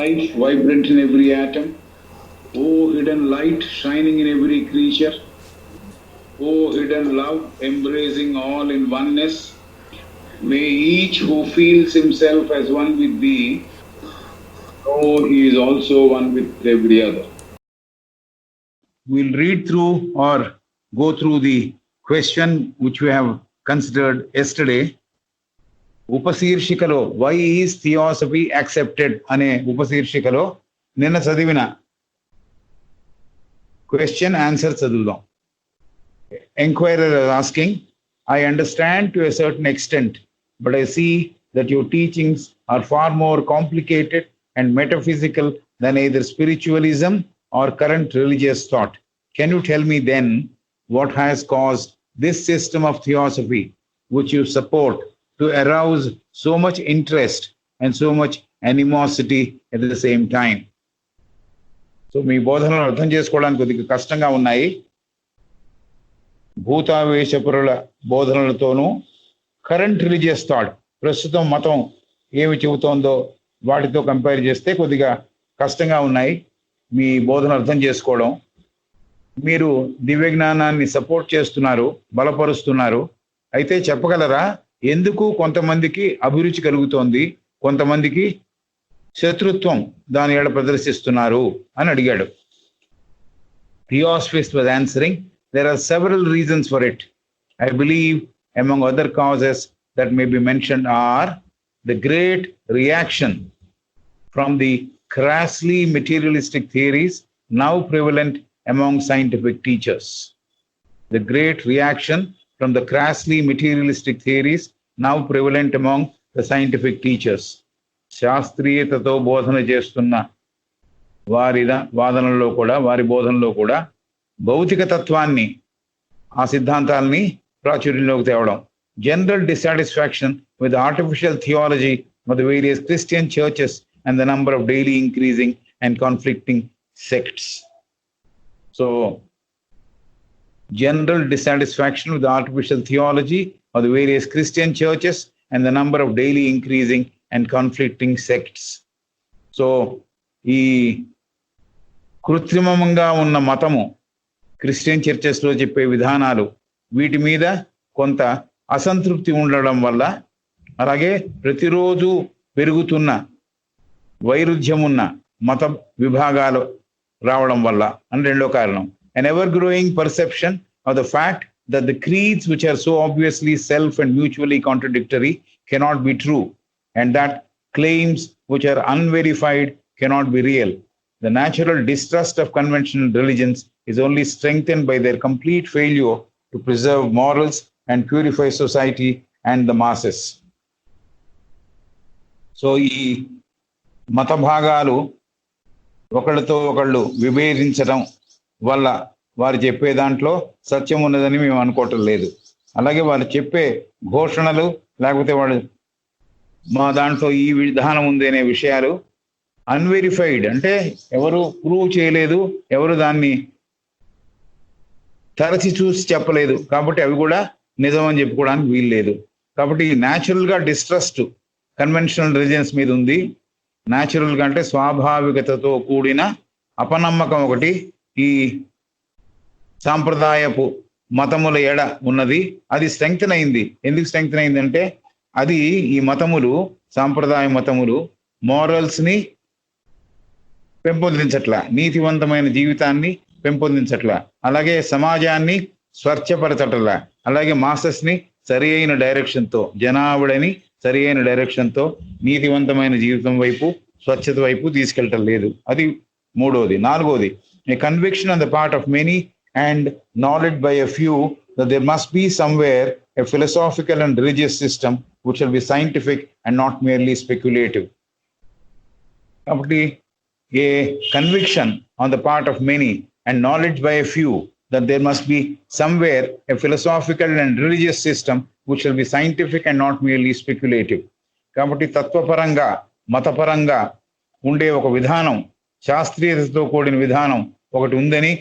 life vibrant in every atom. O hidden light shining in every creature. O hidden love embracing all in oneness. May each who feels himself as one with thee know he is also one with every other. We'll read through or go through the question which we have considered yesterday. ఉపశీర్షికలో why is theosophy accepted అనే ఉపశీర్షికలో నిన్న చదివిన question answer చదువుదాం. Enquirer asking, I understand to a certain extent, but I see that your teachings are far more complicated and metaphysical than either spiritualism or current religious thought. Can you tell me then what has caused this system of theosophy which you support to arouse so much interest and so much animosity at the same time? So మీ బోధనలు అర్థం చేసుకోవడానికి కొద్దిగా కష్టంగా ఉన్నాయి. భూతావేశపురుల బోధనలతోనూ current religious thought, ప్రస్తుతం మతం ఏమి చెబుతోందో వాటితో కంపేర్ చేస్తే కొద్దిగా కష్టంగా ఉన్నాయి మీ బోధన అర్థం చేసుకోవడం. మీరు దివ్య జ్ఞానాన్ని సపోర్ట్ చేస్తున్నారు, బలపరుస్తున్నారు. అయితే చెప్పగలరా ఎందుకు కొంతమందికి అభిరుచి కలుగుతోంది, కొంతమందికి శత్రుత్వం దాని ఏడ ప్రదర్శిస్తున్నారు అని అడిగాడు. Theosophist was answering, there are several reasons for it. I believe among other causes that may be mentioned are the great reaction from the crassly materialistic theories now prevalent among scientific teachers. The great reaction from the crassly materialistic theories now prevalent among the scientific teachers. శాస్త్రీయతతో బోధన చేస్తున్న వారి వాదనలో కూడా, వారి బోధనలో కూడా భౌతిక తత్వాన్ని, ఆ సిద్ధాంతాలని ప్రాచుర్యంలోకి తేవడం. General dissatisfaction with artificial theology of the various Christian churches and the number of daily increasing and conflicting sects. So, general dissatisfaction with the artificial theology of the various Christian churches and the number of daily increasing and conflicting sects. So, ఈ కృత్రిమంగా ఉన్న మతము, Christian చర్చెస్లో చెప్పే విధానాలు, వీటి మీద కొంత అసంతృప్తి ఉండడం వల్ల, అలాగే ప్రతిరోజు పెరుగుతున్న వైరుధ్యం ఉన్న మత విభాగాలు రావడం వల్ల అని రెండో కారణం. An ever-growing perception of the fact that the creeds which are so obviously self and mutually contradictory cannot be true, and that claims which are unverified cannot be real. The natural distrust of conventional religions is only strengthened by their complete failure to preserve morals and purify society and the masses. So ఈ మత భాగాలు ఒకళ్ళతో ఒకళ్ళు విభేదించడం వల్ల వారు చెప్పే దాంట్లో సత్యం ఉన్నదని మేము అనుకోవటం లేదు. అలాగే వారు చెప్పే ఘోషణలు, లేకపోతే వాళ్ళు మా దాంట్లో ఈ విధానం ఉంది అనే విషయాలు అన్వెరిఫైడ్, అంటే ఎవరు ప్రూవ్ చేయలేదు, ఎవరు దాన్ని తరచి చూసి చెప్పలేదు, కాబట్టి అవి కూడా నిజం అని చెప్పుకోవడానికి వీలు లేదు. కాబట్టి న్యాచురల్గా డిస్ట్రస్ట్ కన్వెన్షనల్ రిలీజియన్స్ మీద ఉంది. న్యాచురల్గా అంటే స్వాభావికతతో కూడిన అపనమ్మకం ఒకటి ఈ సాంప్రదాయపు మతముల ఎడ ఉన్నది. అది స్ట్రెంగ్తన్ అయింది. ఎందుకు స్ట్రెంగ్తన్ అయిందంటే అది ఈ మతములు, సాంప్రదాయ మతములు మోరల్స్ని పెంపొందించట్లా, నీతివంతమైన జీవితాన్ని పెంపొందించట్లా, అలాగే సమాజాన్ని స్వచ్ఛపరచట్లా, అలాగే మాసెస్ని సరి అయిన డైరెక్షన్తో, జనాభుడని సరి అయిన డైరెక్షన్తో నీతివంతమైన జీవితం వైపు, స్వచ్ఛత వైపు తీసుకెళ్ళటం లేదు. అది మూడోది. నాలుగోది, a conviction on the part of many and knowledge by a few that there must be somewhere a philosophical and religious system which will be scientific and not merely speculative. Kabatti a conviction on the part of many and knowledge by a few that there must be somewhere a philosophical and religious system which will be scientific and not merely speculative. Kabatti తత్వపరంగా, మతపరంగా ఉండే ఒక విధానం, శాస్త్రీయతతో కూడిన విధానం ఒకటి ఉందని,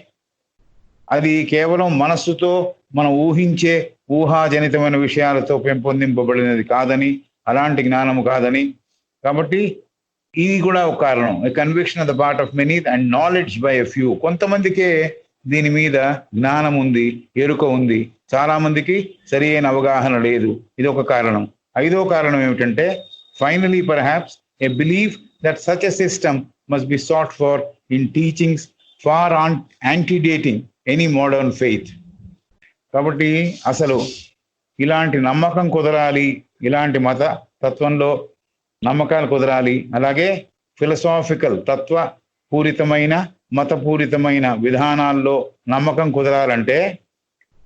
అది కేవలం మనస్సుతో మనం ఊహించే ఊహాజనితమైన విషయాలతో పెంపొందింపబడినది కాదని, అలాంటి జ్ఞానము కాదని. కాబట్టి ఇది కూడా ఒక కారణం. Conviction of the part of many and knowledge by a few. కొంతమందికే దీని మీద జ్ఞానం ఉంది, ఎరుక ఉంది, చాలా మందికి సరి అయిన అవగాహన లేదు. ఇది ఒక కారణం. ఐదో కారణం ఏమిటంటే finally perhaps a believe that such a system must be sought for in teachings far antedating any modern faith. కాబట్టి అసలు ఇలాంటి నమ్మకం కుదరాలి, ఇలాంటి మత తత్వంలో నమ్మకాలు కుదరాలి, అలాగే ఫిలసాఫికల్ తత్వపూరితమైన మతపూరితమైన విధానాల్లో నమ్మకం కుదరాలంటే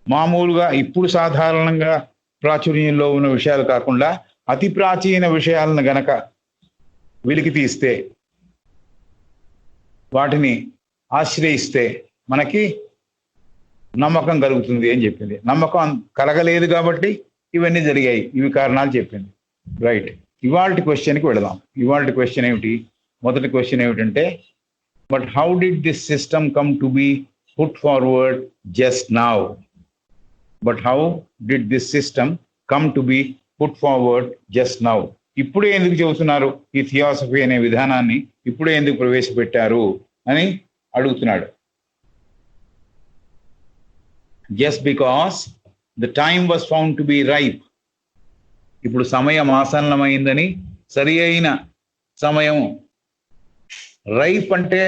మామూలుగా ఇప్పుడు సాధారణంగా ప్రాచుర్యంలో ఉన్న విషయాలు కాకుండా అతి ప్రాచీన విషయాలను గనక వెలికి తీస్తే, వాటిని ఆశ్రయిస్తే మనకి నమ్మకం కలుగుతుంది అని చెప్పింది. నమ్మకం కలగలేదు కాబట్టి ఇవన్నీ జరిగాయి. ఇవి కారణాలు చెప్పింది. రైట్, ఇవాల్టి క్వశ్చన్కి వెళదాం. ఇవాల్టి క్వశ్చన్ ఏమిటి? మొదటి క్వశ్చన్ ఏమిటంటే, but how did this system come to be put forward just now? But how did this system come to be put forward just now? ఇప్పుడే ఎందుకు చెబుతున్నారు ఈ థియాసఫీ అనే విధానాన్ని, ఇప్పుడే ఎందుకు ప్రవేశపెట్టారు అని అడుగుతున్నాడు. Just because the time was found to be ripe. ఇప్పుడు సమయం ఆసన్నమైందని, సరి అయిన సమయం, రైప్ అంటే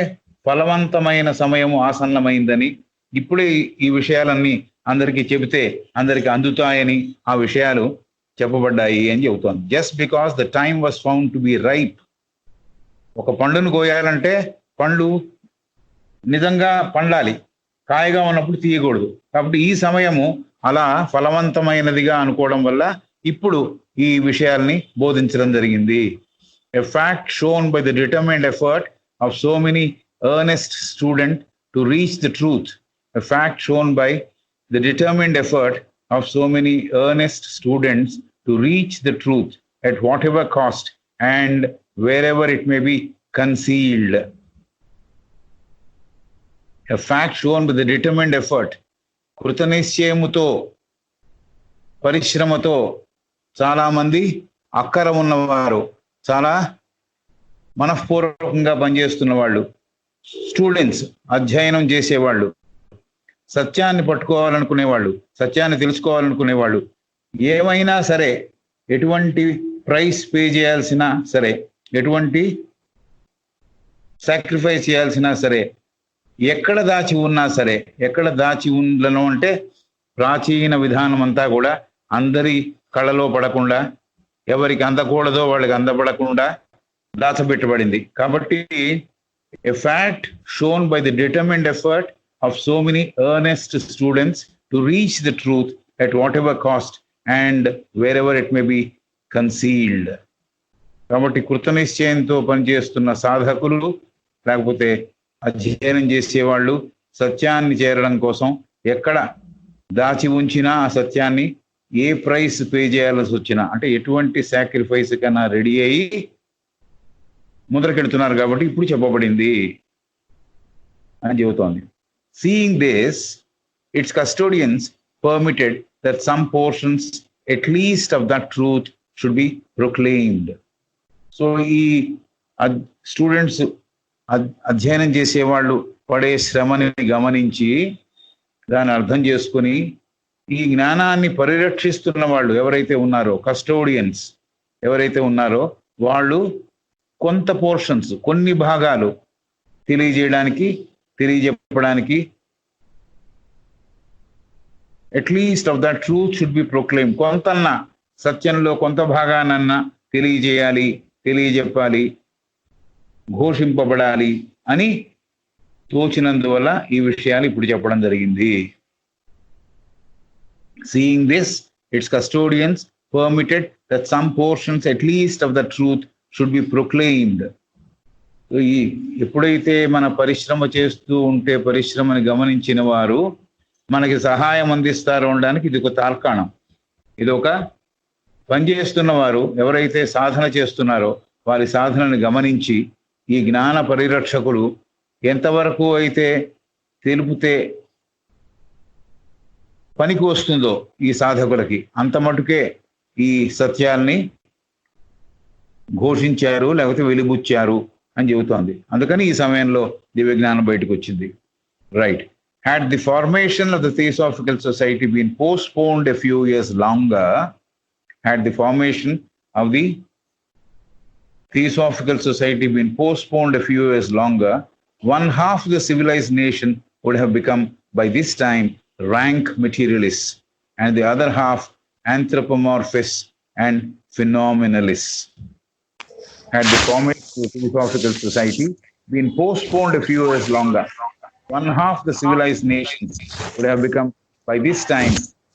ఫలవంతమైన సమయము ఆసన్నమైందని, ఇప్పుడే ఈ విషయాలన్నీ అందరికీ చెబితే అందరికి అందుతాయని ఆ విషయాలు చెప్పబడ్డాయి అని చెబుతోంది. Just because the time was found to be ripe. ఒక పండును కోయాలంటే పండు నిజంగా పండాలి, కాయగా ఉన్నప్పుడు తీయకూడదు. కాబట్టి ఈ సమయము అలా ఫలవంతమైనదిగా అనుకోవడం వల్ల ఇప్పుడు ఈ విషయాల్ని బోధించడం జరిగింది. A fact shown by the determined effort of so many earnest student to reach the truth. A fact shown by the determined effort of so many earnest students to reach the truth at whatever cost and wherever it may be concealed. A fact shown by the determined effort, కృతనిశ్చయముతో, పరిశ్రమతో, చాలా మంది అక్కర ఉన్నవారు, చాలా మనఃపూర్వకంగా పనిచేస్తున్న వాళ్ళు, students, అధ్యయనం చేసేవాళ్ళు, సత్యాన్ని పట్టుకోవాలనుకునేవాళ్ళు, సత్యాన్ని తెలుసుకోవాలనుకునేవాళ్ళు, ఏమైనా సరే, ఎటువంటి ప్రైస్ పే చేయాల్సినా సరే, ఎటువంటి సాక్రిఫైస్ చేయాల్సినా సరే, ఎక్కడ దాచి ఉన్నా సరే, ఎక్కడ దాచి ఉండను అంటే ప్రాచీన విధానం అంతా కూడా అందరి కళ్ళలో పడకుండా, ఎవరికి అందకూడదో వాళ్ళకి అందపడకుండా దాచబెట్టబడింది. కాబట్టి a fact shown by the determined effort of so many earnest students to reach the truth at whatever cost and wherever it may be concealed. కాబట్టి కృతనిశ్చయంతో పనిచేస్తున్న సాధకులు, లేకపోతే అధ్యయనం చేసేవాళ్ళు, సత్యాన్ని చేరడం కోసం ఎక్కడ దాచి ఉంచినా ఆ సత్యాన్ని ఏ ప్రైస్ పే చేయాల్సి వచ్చినా, అంటే ఎటువంటి సాక్రిఫైస్ కన్నా రెడీ అయ్యి ముందరకెడుతున్నారు. కాబట్టి ఇప్పుడు చెప్పబడింది అని చెబుతోంది. Seeing this, it's custodians permitted that some portions at least of that truth should B proclaimed. So ఈ స్టూడెంట్స్, అధ్యయనం చేసేవాళ్ళు పడే శ్రమని గమనించి దాన్ని అర్థం చేసుకుని ఈ జ్ఞానాన్ని పరిరక్షిస్తున్న వాళ్ళు ఎవరైతే ఉన్నారో, కస్టోడియన్స్ ఎవరైతే ఉన్నారో, వాళ్ళు కొంత పోర్షన్స్, కొన్ని భాగాలు తెలియజెప్పడానికి at least of that truth should be proclaim. కొంతన్నా, సత్యంలో కొంత భాగానన్నా తెలియజేయాలి, తెలియజెప్పాలి, ఘోషింపబడాలి అని తోచినందువల్ల ఈ విషయాలు ఇప్పుడు చెప్పడం జరిగింది. Seeing this, it's custodians permitted that some portions at least of the truth should B proclaimed. ఈ ఎప్పుడైతే మన పరిశ్రమ చేస్తూ ఉంటే పరిశ్రమని గమనించిన వారు మనకి సహాయం అందిస్తారు అనడానికి ఇది ఒక తార్కాణం. ఇది ఒక పనిచేస్తున్న వారు ఎవరైతే సాధన చేస్తున్నారో వారి సాధనని గమనించి ఈ జ్ఞాన పరిరక్షకులు ఎంతవరకు అయితే తెలిపితే పనికి వస్తుందో ఈ సాధకులకి, అంత మటుకే ఈ సత్యాల్ని ఘోషించారు లేకపోతే వెలిబుచ్చారు అని చెబుతోంది. అందుకని ఈ సమయంలో దివ్య జ్ఞానం బయటకు వచ్చింది. Right. Had the formation of the Theosophical Society been postponed a few years longer, had the formation of the Theosophical Society been postponed a few years longer, one half the civilized nation would have become, by this time, rank materialists, and the other half anthropomorphists and phenomenalists. Had the formation of the Theosophical Society been postponed a few years longer, one half the civilized nations would have become, by this time,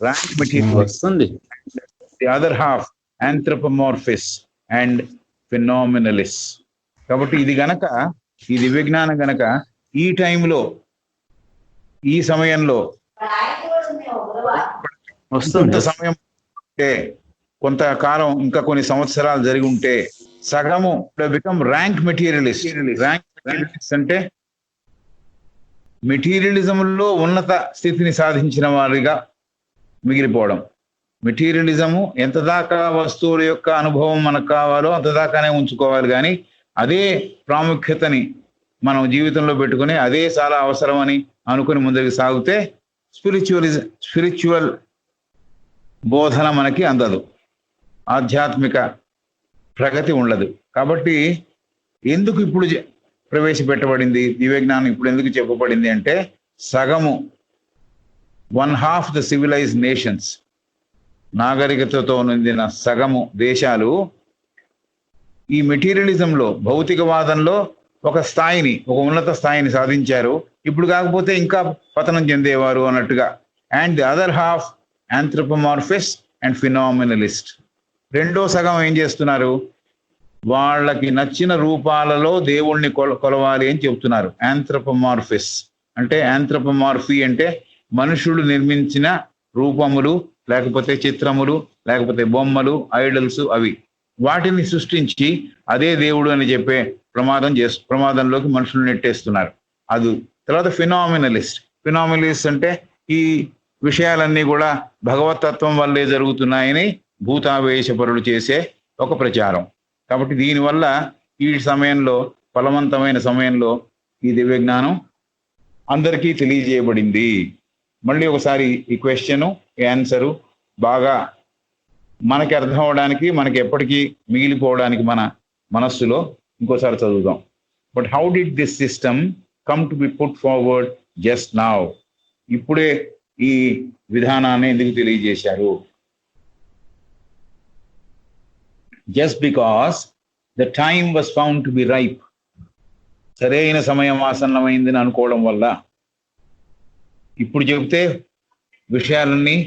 rank materialists, the other half anthropomorphists and ఫినామినలిస్ట్. కాబట్టి ఇది గనక, ఈ దివ్య జ్ఞానం గనక ఈ టైంలో, ఈ సమయంలో కొంత సమయం ఉంటే, కొంతకాలం ఇంకా కొన్ని సంవత్సరాలు జరిగి ఉంటే, సగము become rank materialist. Rank materialist అంటే మెటీరియలిజంలో ఉన్నత స్థితిని సాధించిన వారిగా మిగిలిపోవడం. మెటీరియలిజము ఎంత దాకా వస్తువుల యొక్క అనుభవం మనకు కావాలో అంత దాకానే ఉంచుకోవాలి, కానీ అదే ప్రాముఖ్యతని మనం జీవితంలో పెట్టుకుని అదే చాలా అవసరం అని అనుకుని ముందుకు సాగితే స్పిరిచువల్ బోధన మనకి అందదు, ఆధ్యాత్మిక ప్రగతి ఉండదు. కాబట్టి ఎందుకు ఇప్పుడు ప్రవేశపెట్టబడింది దివ్య జ్ఞానం, ఇప్పుడు ఎందుకు చెప్పబడింది అంటే, సగము, 1/2 ద సివిలైజ్డ్ నేషన్స్, నాగరికతతో నిండిన సగము దేశాలు ఈ మెటీరియలిజంలో, భౌతికవాదంలో ఒక స్థాయిని, ఒక ఉన్నత స్థాయిని సాధించారు. ఇప్పుడు కాకపోతే ఇంకా పతనం చెందేవారు అన్నట్టుగా. And the other half anthropomorphist and phenomenalist. రెండో సగం ఏం చేస్తున్నారు, వాళ్ళకి నచ్చిన రూపాలలో దేవుణ్ణి కొలవాలి అని చెప్తున్నారు. ఆంథ్రోపోమార్ఫిస్ట్ అంటే, ఆంథ్రోపోమార్ఫీ అంటే మనుషులు నిర్మించిన రూపములు, లేకపోతే చిత్రములు, లేకపోతే బొమ్మలు, ఐడల్స్, అవి వాటిని సృష్టించి అదే దేవుడు అని చెప్పే ప్రమాదంలోకి మనుషులు నెట్టేస్తున్నారు. అది తర్వాత ఫినామినలిస్ట్ అంటే ఈ విషయాలన్నీ కూడా భగవతత్వం వల్లే జరుగుతున్నాయని భూతావేశపరులు చేసే ఒక ప్రచారం. కాబట్టి దీనివల్ల ఈ సమయంలో, ఫలవంతమైన సమయంలో ఈ దివ్య జ్ఞానం అందరికీ తెలియజేయబడింది. మళ్ళీ ఒకసారి ఈ క్వశ్చను, ఈ ఆన్సరు బాగా మనకి అర్థం అవడానికి, మనకి ఎప్పటికీ మిగిలిపోవడానికి మన మనస్సులో ఇంకోసారి చదువుదాం. But how did this system come to be put forward just now? ఇప్పుడే ఈ విధానాన్ని ఎందుకు తెలియజేశారు? Just because the time was found to be ripe. సరైన సమయం ఆసన్నమైందని అనుకోవడం వల్ల, ఇప్పుడు చెబితే విషయాలన్నీ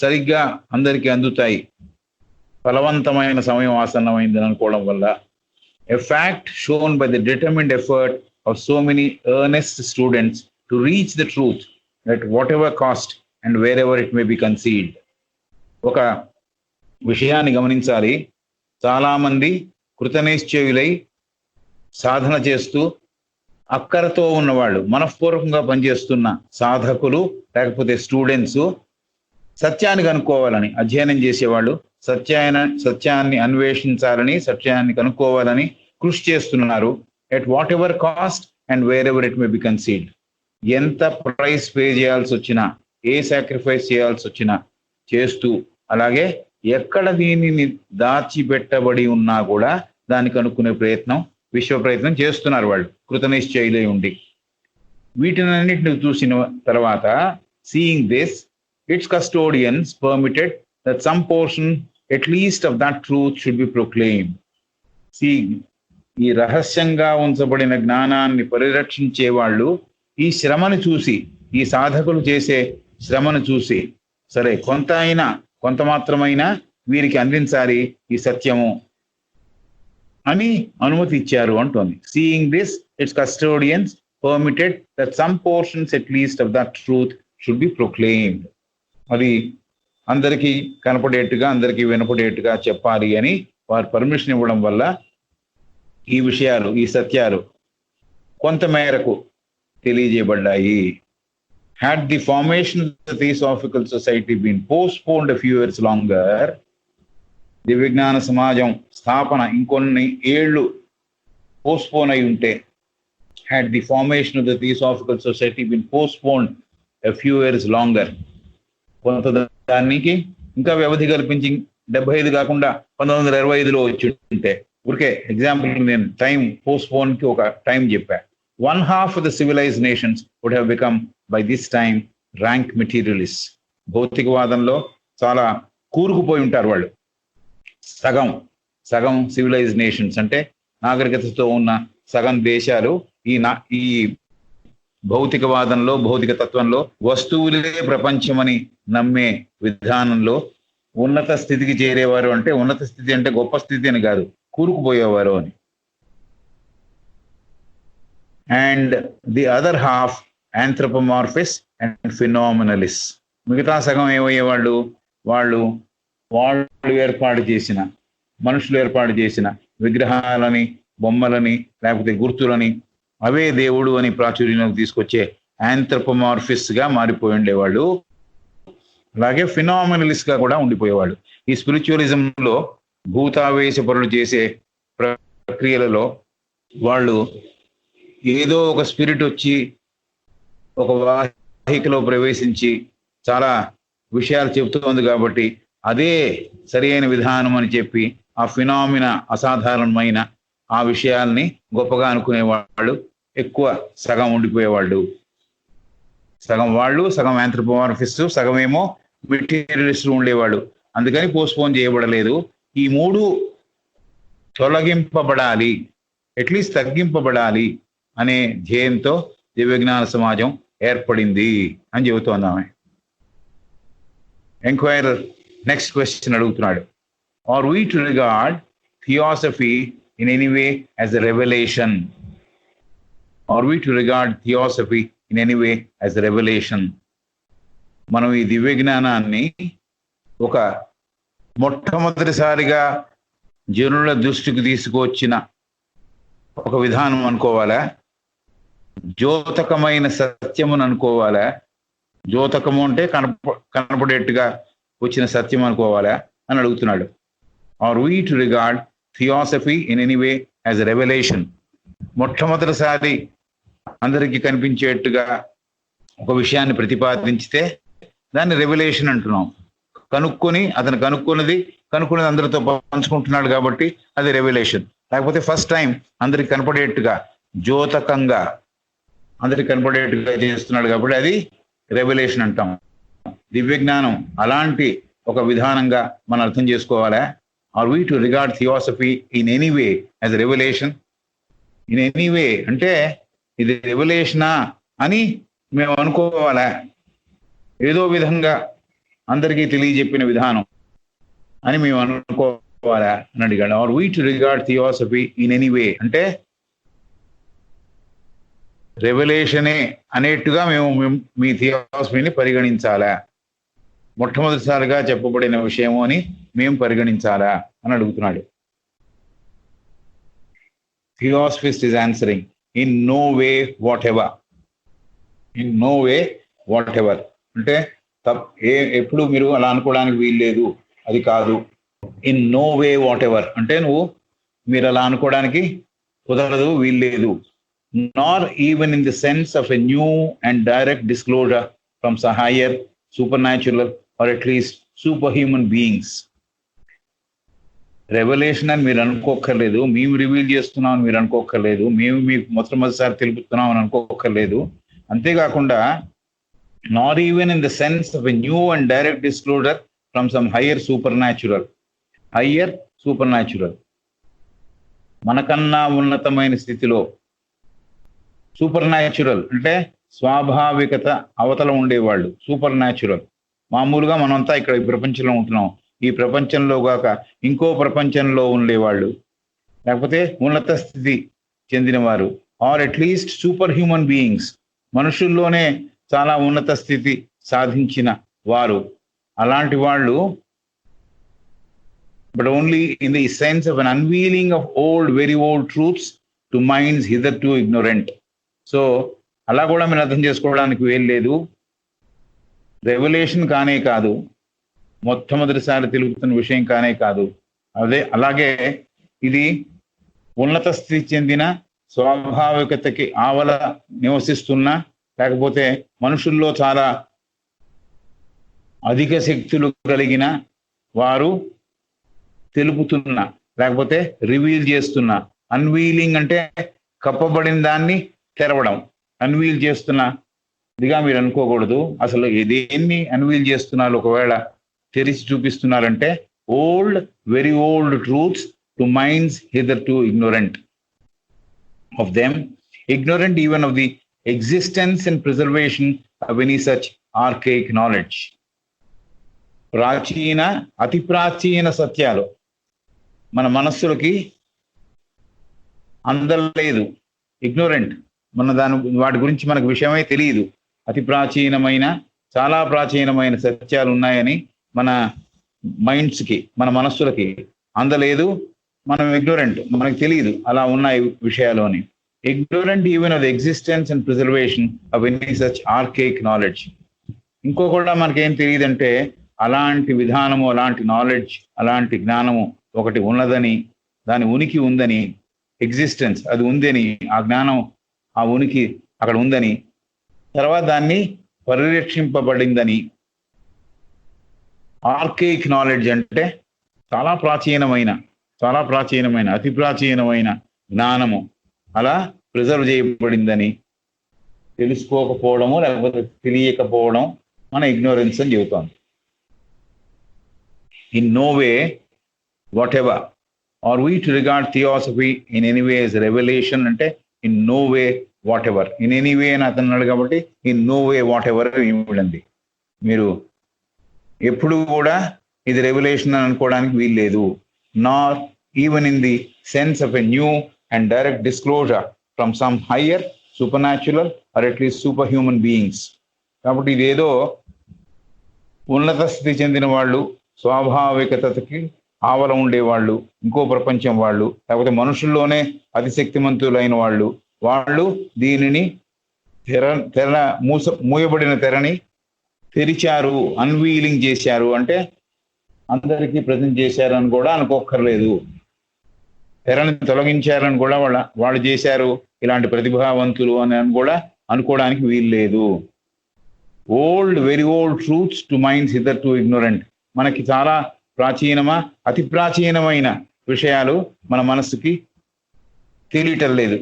సరిగ్గా అందరికీ అందుతాయి, ఫలవంతమైన సమయం ఆసన్నమైందని అనుకోవడం వల్ల, a fact shown by the determined effort of so many earnest students to reach the truth at whatever cost and wherever it may be concealed. ఒక విషయాన్ని గమనించాలి, చాలామంది కృతనిశ్చయులై సాధన చేస్తూ అక్కరతో ఉన్నవాళ్ళు, మనఃపూర్వకంగా పనిచేస్తున్న సాధకులు లేకపోతే స్టూడెంట్స్ సత్యాన్ని కనుక్కోవాలని, అధ్యయనం చేసేవాళ్ళు సత్యాన్ని అన్వేషించాలని, సత్యాన్ని కనుక్కోవాలని కృషి చేస్తున్నారు. At whatever cost and wherever it may be concealed. ఎంత ప్రైస్ పే చేయాల్సి వచ్చినా, ఏ సాక్రిఫైస్ చేయాల్సి వచ్చినా చేస్తూ, అలాగే ఎక్కడ దీనిని దాచిపెట్టబడి ఉన్నా కూడా దాన్ని కనుక్కునే విశ్వ ప్రయత్నం చేస్తున్నారు వాళ్ళు, కృతనిశ్చయులై ఉండి. వీటినన్నిటిని చూసిన తర్వాత, seeing this, its custodians permitted that some portion at least of that truth should be proclaimed. See, ఈ రహస్యంగా ఉంచబడిన జ్ఞానాన్ని పరిరక్షించే వాళ్ళు ఈ శ్రమను చూసి, ఈ సాధకులు చేసే శ్రమను చూసి, సరే కొంత మాత్రమైనా వీరికి అందించాలి ఈ సత్యము అని అనుమతి ఇచ్చారు అంటోంది. Seeing this, it's custodians permitted that some portions at least of that truth should B proclaimed. అది అందరికీ కనపడేట్టుగా, అందరికీ వినపడేట్టుగా చెప్పాలి అని వారు పర్మిషన్ ఇవ్వడం వల్ల ఈ విషయాలు, ఈ సత్యాలు కొంతమేరకు తెలియజేయబడ్డాయి. Had the formation of the Theosophical Society been postponed a few years longer, దివ్య జ్ఞాన సమాజం స్థాపన ఇంకొన్ని ఏళ్ళు పోస్ట్పోన్ అయి ఉంటే, had the formation of the Theosophical Society been postponed a few years longer, కొంత దానికి ఇంకా వ్యవధి కల్పించి 75 కాకుండా 1925లో వచ్చి ఉంటే, ఊరికే ఎగ్జాంపుల్ నేను టైం పోస్ట్పోన్ కి ఒక టైం చెప్పా. 1/2 of the civilized nations would have become by this time rank materialists. భౌతికవాదంలో చాలా కూరుకుపోయి ఉంటారు వాళ్ళు. సగం సివిలైజ్డ్ నేషన్స్ అంటే నాగరికతతో ఉన్న సగం దేశాలు ఈ భౌతికవాదంలో, భౌతిక తత్వంలో వస్తువులే ప్రపంచమని నమ్మే విధానంలో ఉన్నత స్థితికి చేరేవారు. అంటే ఉన్నత స్థితి అంటే గొప్ప స్థితి అని కాదు, కూరుకుపోయేవారు అని. And the other half anthropomorphists and phenomenalists. మిగతా సగం ఏమయ్యేవాళ్ళు? వాళ్ళు ఏర్పాటు చేసిన, మనుషులు ఏర్పాటు చేసిన విగ్రహాలని, బొమ్మలని, లేకపోతే గుర్తులని అవే దేవుడు అని ప్రాచుర్యంలోకి తీసుకొచ్చే ఆంథ్రోపోమార్ఫిస్ గా మారిపోయి ఉండేవాళ్ళు. అలాగే ఫినామినలిస్ట్ గా కూడా ఉండిపోయేవాళ్ళు. ఈ స్పిరిచువలిజంలో భూతావేశపరులు చేసే ప్రక్రియలలో వాళ్ళు ఏదో ఒక స్పిరిట్ వచ్చి ఒక వాహికలో ప్రవేశించి చాలా విషయాలు చెబుతోంది కాబట్టి అదే సరి అయిన విధానం అని చెప్పి ఆ ఫినామినా, అసాధారణమైన ఆ విషయాల్ని గొప్పగా అనుకునేవాళ్ళు ఎక్కువ సగం ఉండిపోయేవాళ్ళు. సగం వాళ్ళు, సగం ఆంథ్రోపోమార్ఫిస్ట్, సగమేమో మెటీరియలిస్టులు ఉండేవాళ్ళు. అందుకని పోస్ట్పోన్ చేయబడలేదు. ఈ మూడు తొలగింపబడాలి, అట్లీస్ట్ తగ్గింపబడాలి అనే ధ్యేయంతో దివ్యజ్ఞాన సమాజం ఏర్పడింది అని చెబుతోంది ఆమె. ఎంక్వైరర్ నెక్స్ట్ క్వశ్చన్ అడుగుతున్నాడు. Are we to regard theosophy in any way as a revelation? Are we to regard theosophy in any way as a revelation? మనం ఈ దివ్య జ్ఞానాన్ని ఒక మొట్టమొదటిసారిగా జనుల దృష్టికి తీసుకువచ్చిన ఒక విధానం అనుకోవాలా? ద్యోతకమైన సత్యమును అనుకోవాలా? ద్యోతకము అంటే కనపడేట్టుగా వచ్చిన సత్యం అనుకోవాలా అని అడుగుతున్నాడు. Are we to regard theosophy in any way as a revolution? మొట్టమొదటిసారి అందరికీ కనిపించేట్టుగా ఒక విషయాన్ని ప్రతిపాదించితే దాన్ని రెవల్యూషన్ అంటున్నాం. అతను కనుక్కున్నది అందరితో పంచుకుంటున్నాడు కాబట్టి అది రెవల్యూషన్. లేకపోతే ఫస్ట్ టైం అందరికి కనపడేట్టుగా, ద్యోతకంగా అందరికి కనపడేట్టుగా చేస్తున్నాడు కాబట్టి అది రెవల్యూషన్ అంటాం. దివ్య జ్ఞానం అలాంటి ఒక విధానంగా మనం అర్థం చేసుకోవాలా? Are we to regard theosophy in any way as a revelation? In any way అంటే ఇది రెవల్యూషనా అని మేము అనుకోవాలా? ఏదో విధంగా అందరికీ తెలియజెప్పిన విధానం అని మేము అనుకోవాలా అని అడిగాడు. Are we to regard theosophy in any way అంటే రెవల్యూషనే అనేట్టుగా మేము మీ థియాసఫీని పరిగణించాలా? మొట్టమొదటిసారిగా చెప్పబడిన విషయము అని మేము పరిగణించాలా అని అడుగుతున్నాడు. Theosophist is answering in no way whatever. In no way whatever అంటే ఎప్పుడు మీరు అలా అనుకోవడానికి వీల్లేదు, అది కాదు. In no way whatever అంటే మీరు అలా అనుకోవడానికి కుదరదు, వీల్లేదు. Nor even in the sense of a new and direct disclosure from some higher supernatural or at least superhuman beings. Revelation అని మీరు అనుకోక్కర్లేదు, మేము రివీల్ చేస్తున్నాం అని మీరు అనుకోక్కర్లేదు, మేము మీకు మొట్టమొదటిసారి తెలుపుతున్నాం అని అనుకోక్కర్లేదు. అంతేకాకుండా not even in the sense of a new and direct disclosure from some higher super natural మనకన్నా ఉన్నతమైన స్థితిలో. సూపర్ న్యాచురల్ అంటే స్వాభావికత అవతల ఉండేవాళ్ళు సూపర్ న్యాచురల్. మామూలుగా మనంతా ఇక్కడ ఈ ప్రపంచంలో ఉంటున్నాం, ఈ ప్రపంచంలో కాక ఇంకో ప్రపంచంలో ఉండేవాళ్ళు, లేకపోతే ఉన్నత స్థితి చెందినవారు, or at least superhuman beings, మనుషుల్లోనే చాలా ఉన్నత స్థితి సాధించిన వారు. అలాంటి వాళ్ళు but only in the sense of an unveiling of very old truths to minds hitherto ignorant. So అలా కూడా మీరు అర్థం చేసుకోవడానికి వీల్లేదు. రెవల్యూషన్ కానే కాదు, మొట్టమొదటిసారి తెలుపుతున్న విషయం కానే కాదు. అలాగే ఇది ఉన్నత స్థితి చెందిన స్వాభావికతకి ఆవల నివసిస్తున్న, లేకపోతే మనుషుల్లో చాలా అధిక శక్తులు కలిగిన వారు తెలుపుతున్న, లేకపోతే రివీల్ చేస్తున్న. అన్వీలింగ్ అంటే కప్పబడిన దాన్ని తెరవడం, అన్వీల్ చేస్తున్న ఇదిగా మీరు అనుకోకూడదు. అసలు దేన్ని అన్వీల్ చేస్తున్నారు, ఒకవేళ తెరిచి చూపిస్తున్నారంటే old, very old truths to minds hitherto ignorant of them, ignorant even of the existence and preservation of any such archaic knowledge. ప్రాచీన, అతి ప్రాచీన సత్యాలు మన మనస్సులకి అందలేదు, ఇగ్నోరెంట్, వాటి గురించి మనకు విషయమే తెలియదు. అతి ప్రాచీనమైన, చాలా ప్రాచీనమైన సత్యాలు ఉన్నాయని మన మైండ్స్కి, మన మనస్సులకి అందలేదు. మనం ఇగ్నోరెంట్, మనకు తెలియదు అలా ఉన్నాయి విషయాలు అని. Ignorant even of the existence and preservation of any such archaic knowledge. ఇంకో కూడా మనకేం తెలియదంటే అలాంటి విధానము, అలాంటి నాలెడ్జ్, అలాంటి జ్ఞానము ఒకటి ఉన్నదని, దాని ఉనికి ఉందని, ఎగ్జిస్టెన్స్ అది ఉందని, ఆ జ్ఞానం, ఆ ఉనికి అక్కడ ఉందని, తర్వాత దాన్ని పరిరక్షింపబడిందని. ఆర్కేక్ నాలెడ్జ్ అంటే చాలా ప్రాచీనమైన, చాలా ప్రాచీనమైన, అతి ప్రాచీనమైన జ్ఞానము అలా ప్రిజర్వ్ చేయబడిందని తెలుసుకోకపోవడము, లేకపోతే తెలియకపోవడం మన ఇగ్నోరెన్స్ అని చెబుతోంది. In no way whatever are we to regard theosophy in any way as revolution. అంటే in no way whatever, in any way అని అతన్నాడు కాబట్టి in no way whatever ఇవ్వడండి. మీరు ఎప్పుడు కూడా ఇది రెవల్యూషన్ అని అనుకోవడానికి వీల్లేదు. Nor even in the sense of a new and direct disclosure from some higher supernatural or at least superhuman beings. కాబట్టి ఇదేదో ఉన్నత స్థితి చెందిన వాళ్ళు, స్వాభావికతకి ఆవల ఉండేవాళ్ళు, ఇంకో ప్రపంచం వాళ్ళు, లేకపోతే మనుషుల్లోనే అతిశక్తిమంతులైన వాళ్ళు, వాళ్ళు దీనిని మూయబడిన తెరని తెరిచారు, అన్వీలింగ్ చేశారు. అంటే అందరికీ ప్రజెంట్ చేశారు అని కూడా అనుకోక్కర్లేదు. తెరని తొలగించారని కూడా వాళ్ళు చేశారు, ఇలాంటి ప్రతిభావంతులు అని కూడా అనుకోవడానికి వీలు లేదు. Old, very old truths to minds hitherto ignorant. మనకి చాలా ప్రాచీనమా, అతి ప్రాచీనమైన విషయాలు మన మనస్సుకి తెలియలేదు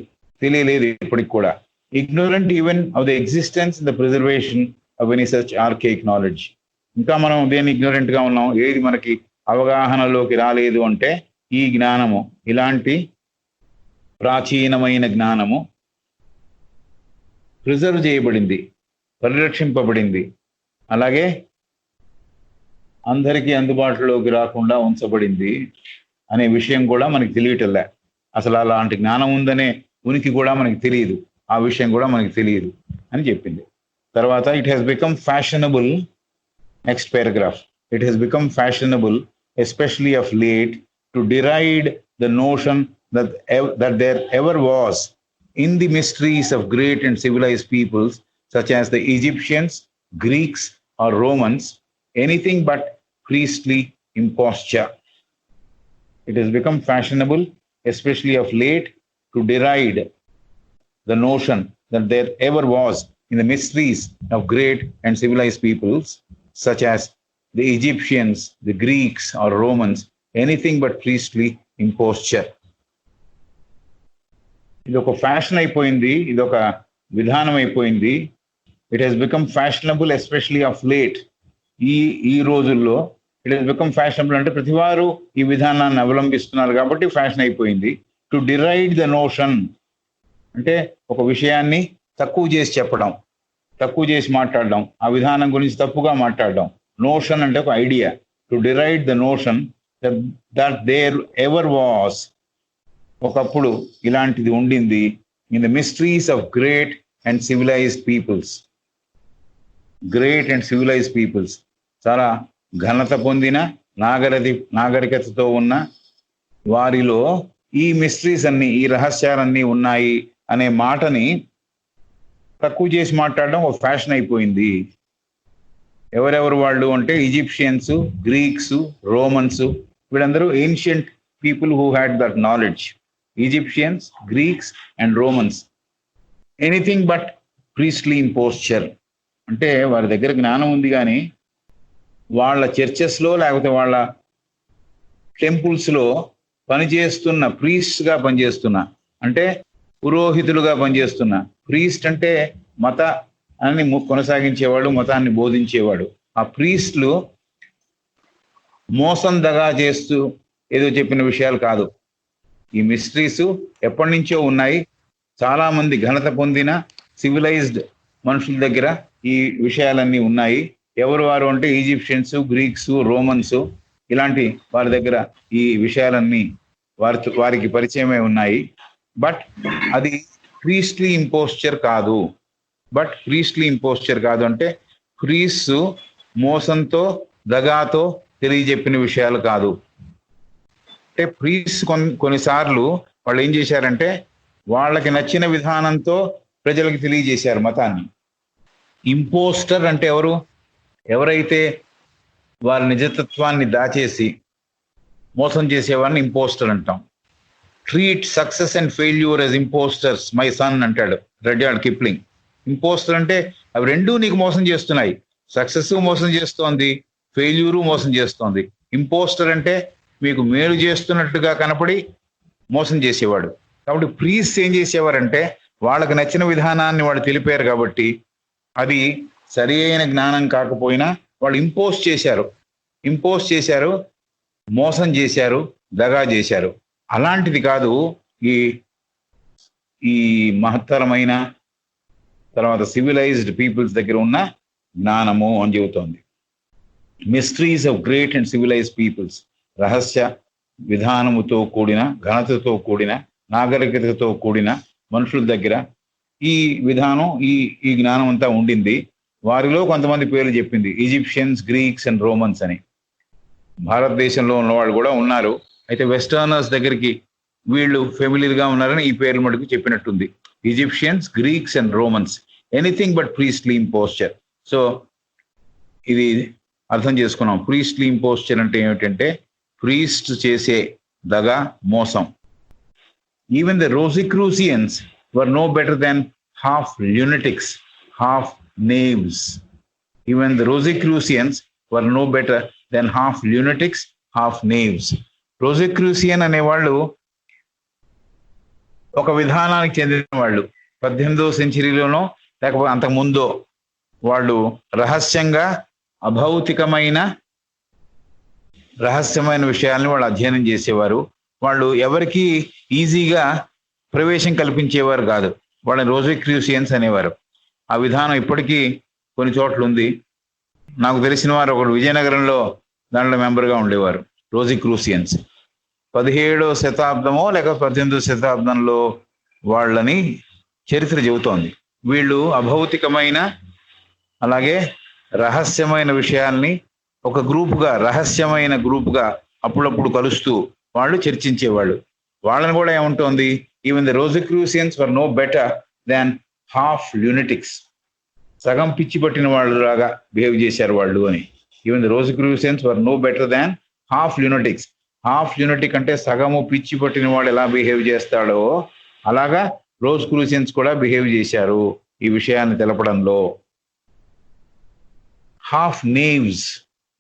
ఇప్పటికి కూడా. Ignorant even of the existence the preservation of any such archaic knowledge. ఇంకా మనం దేన్ని ఇగ్నోరెంట్ గా ఉన్నాం, ఏది మనకి అవగాహనలోకి రాలేదు అంటే ఈ జ్ఞానము, ఇలాంటి ప్రాచీనమైన జ్ఞానము ప్రిజర్వ్ చేయబడింది, పరిరక్షింపబడింది, అలాగే అందరికీ అందుబాటులోకి రాకుండా ఉంచబడింది అనే విషయం కూడా మనకి తెలియటంలే. అసలు అలాంటి జ్ఞానం ఉందనే ఉనికి కూడా మనకి తెలియదు, ఆ విషయం కూడా మనకి తెలియదు అని చెప్పింది. తర్వాత it has become fashionable, next paragraph, it has become fashionable especially of late to deride the notion that there ever was in the mysteries of great and civilized peoples such as the Egyptians, Greeks or Romans anything but priestly imposture. It has become fashionable, especially of late, to deride the notion that there ever was in the mysteries of great and civilized peoples such as the Egyptians, the Greeks or Romans anything but priestly imposture. ఇది ఒక fashion అయిపోయింది, ఇది ఒక విధానం అయిపోయింది. It has become fashionable especially of late. ఈ రోజుల్లో it has become fashionable అంటే ప్రతివారు ఈ విధానాన్ని అవలంబిస్తున్నారు కాబట్టి ఫ్యాషన్ అయిపోయింది. టు డిరైడ్ ద నోషన్ అంటే ఒక విషయాన్ని తక్కువ చేసి చెప్పడం, తక్కువ చేసి మాట్లాడడం, ఆ విధానం గురించి తప్పుగా మాట్లాడడం. నోషన్ అంటే ఒక idea. To deride the notion that there ever was, ఒకప్పుడు ఇలాంటిది ఉండింది, in the mysteries of great and civilised peoples. Great and civilised peoples, చాలా ఘనత పొందిన నాగరికతతో ఉన్న వారిలో ఈ మిస్టరీస్ అన్ని, ఈ రహస్యాలన్నీ ఉన్నాయి అనే మాటని తక్కువ చేసి మాట్లాడడం ఒక ఫ్యాషన్ అయిపోయింది. ఎవరెవరు వాళ్ళు అంటే ఈజిప్షియన్స్, గ్రీక్స్, రోమన్స్, వీళ్ళందరూ ancient people who had that knowledge. Egyptians, Greeks, and Romans. Anything but priestly imposture. అంటే వారి దగ్గర జ్ఞానం ఉంది కానీ వాళ్ళ చర్చెస్లో లేకపోతే వాళ్ళ టెంపుల్స్లో పనిచేస్తున్న ప్రీస్ట్గా పనిచేస్తున్న, అంటే పురోహితులుగా పనిచేస్తున్న. ప్రీస్ట్ అంటే మతాన్ని కొనసాగించేవాడు, మతాన్ని బోధించేవాడు. ఆ ప్రీస్ట్లు మోసం దగా చేస్తూ ఏదో చెప్పిన విషయాలు కాదు. ఈ మిస్టరీస్ ఎప్పటి నుంచో ఉన్నాయి. చాలా మంది ఘనత పొందిన సివిలైజ్డ్ మనుషుల దగ్గర ఈ విషయాలన్నీ ఉన్నాయి. ఎవరు వారు అంటే ఈజిప్షియన్స్, గ్రీక్స్, రోమన్స్, ఇలాంటి వారి దగ్గర ఈ విషయాలన్నీ వారికి పరిచయమే ఉన్నాయి. బట్ అది ప్రీస్ట్లీ ఇంపోస్చర్ కాదు. అంటే ప్రీస్ట్ మోసంతో దగాతో తెలియజెప్పిన విషయాలు కాదు. అంటే ప్రీస్ట్ కొన్నిసార్లు వాళ్ళు ఏం చేశారంటే వాళ్ళకి నచ్చిన విధానంతో ప్రజలకు తెలియజేశారు మతాన్ని. ఇంపోస్టర్ అంటే ఎవరైతే వారి నిజతత్వాన్ని దాచేసి మోసం చేసేవాడిని ఇంపోస్టర్ అంటాం. Treat success and failure as impostors my son అంటాడు రడ్యార్డ్ కిప్లింగ్. ఇంపోస్టర్ అంటే అవి రెండూ నీకు మోసం చేస్తున్నాయి. సక్సెస్ మోసం చేస్తోంది, ఫెయిల్యూరు మోసం చేస్తోంది. ఇంపోస్టర్ అంటే మీకు మేలు చేస్తున్నట్టుగా కనపడి మోసం చేసేవాడు. కాబట్టి ప్రీస్ట్ ఏం చేసేవారంటే వాళ్ళకి నచ్చిన విధానాన్ని వాళ్ళు తెలిపారు కాబట్టి అది సరి అయిన జ్ఞానం కాకపోయినా వాళ్ళు ఇంపోజ్ చేశారు, మోసం చేశారు, దగా చేశారు. అలాంటిది కాదు ఈ మహత్తరమైన తర్వాత సివిలైజ్డ్ పీపుల్స్ దగ్గర ఉన్న జ్ఞానము అని చెబుతోంది. Mysteries of great and civilised peoples. రహస్య విధానముతో కూడిన, ఘనతతో కూడిన, నాగరికతతో కూడిన మనుషుల దగ్గర ఈ విధానం, ఈ జ్ఞానం అంతా ఉండింది. వారిలో కొంతమంది పేర్లు చెప్పింది, ఈజిప్షియన్స్, గ్రీక్స్ అండ్ రోమన్స్ అని. భారతదేశంలో ఉన్న వాళ్ళు కూడా ఉన్నారు. అయితే వెస్టర్నర్స్ దగ్గరికి వీళ్ళు ఫెమిలియర్గా ఉన్నారని ఈ పేర్లు మటుకు చెప్పినట్టుంది. Egyptians, Greeks and Romans. Anything but priestly imposture. So ఇది అర్థం చేసుకున్నాం. ప్రీస్ట్లీ ఇంపోస్చర్ అంటే ఏమిటంటే ప్రీస్ట్ చేసే దగా, మోసం. Even the Rosicrucians were no better than half lunatics, half knaves. Even the Rosicrucians were no better than half lunatics, half knaves. Rosicrucian అనేవాళ్ళు ఒక విధానానికి చెందిన వాళ్ళు. 18వ సెంచరీలోనో లేకపోతే అంతకుముందో వాళ్ళు రహస్యమైన విషయాల్ని వాళ్ళు అధ్యయనం చేసేవారు. వాళ్ళు ఎవరికి ఈజీగా ప్రవేశం కల్పించేవారు కాదు. వాళ్ళని రోజిక్రూసియన్స్ అనేవారు. ఆ విధానం ఇప్పటికీ కొన్ని చోట్ల ఉంది. నాకు తెలిసిన వారు ఒకడు విజయనగరంలో దాంట్లో మెంబర్గా ఉండేవారు, రోజిక్రూసియన్స్. 17వ శతాబ్దమో లేక 18వ శతాబ్దంలో వాళ్ళని చరిత్ర చెబుతోంది. వీళ్ళు అభౌతికమైన అలాగే రహస్యమైన విషయాల్ని ఒక రహస్యమైన గ్రూపుగా అప్పుడప్పుడు కలుస్తూ వాళ్ళు చర్చించేవాళ్ళు. వాళ్ళని కూడా ఏముంటోంది, even the Rosicrucians were no better than half lunatics. సగం పిచ్చి పట్టిన వాళ్ళు లాగా బిహేవ్ చేశారు వాళ్ళు అని. Even the Rosicrucians were no better than half lunatics. Half lunatic అంటే సగము పిచ్చి పట్టిన వాడు ఎలా బిహేవ్ చేస్తాడో అలాగా రోజిక్రూసియన్స్ కూడా బిహేవ్ చేశారు ఈ విషయాన్ని తెలపడంలో. Half naives.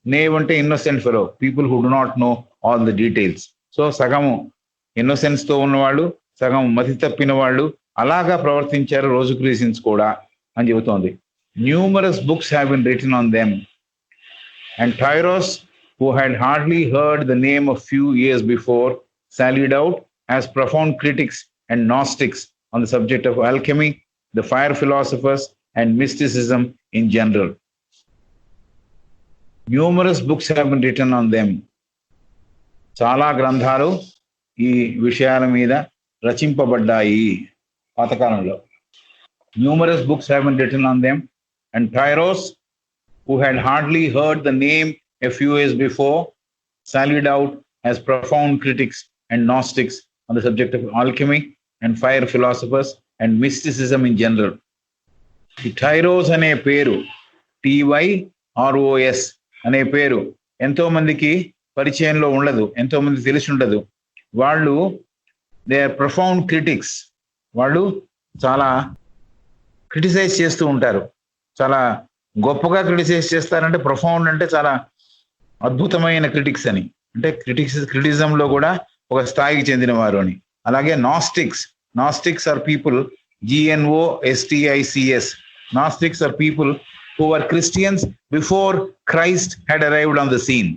నేవ్ అంటే innocent fellow, people who do not know all the details. So సగము ఇన్నోసెన్స్ తో ఉన్నవాళ్ళు, సగం మతి తప్పిన వాళ్ళు అలాగా ప్రవర్తించారు రోజిక్రూసియన్స్ కూడా అని చెబుతోంది. Numerous books have been written on them and tyros who had hardly heard the name a few years before sallied out as profound critics and Gnostics on the subject of alchemy, the fire philosophers and mysticism in general. Numerous books have been written on them. చాలా గ్రంథాలు ఈ విషయాల మీద రచింపబడ్డాయి పాతకాలంలో. Numerous books have been written on them and Tyros, who had hardly heard the name a few years before, sallied out as profound critics and Gnostics on the subject of alchemy and fire philosophers and mysticism in general. The Tyros అనే పేరు, TYROS అనే పేరు ఎంతో మందికి పరిచయంలో ఉండదు, ఎంతో మంది తెలిసి ఉండదు. వాళ్ళు దే ఆర్ ప్రొఫౌండ్ క్రిటిక్స్. వాళ్ళు చాలా క్రిటిసైజ్ చేస్తూ ఉంటారు. చాలా గొప్పగా క్రిటిసైజ్ చేస్తారంటే, ప్రొఫౌండ్ అంటే చాలా అద్భుతమైన క్రిటిక్స్ అని. అంటే క్రిటిసిజంలో కూడా ఒక స్థాయికి చెందినవారు అని. అలాగే Gnostics are people, GNOSTICS. Gnostics are people who were Christians before Christ had arrived on the scene.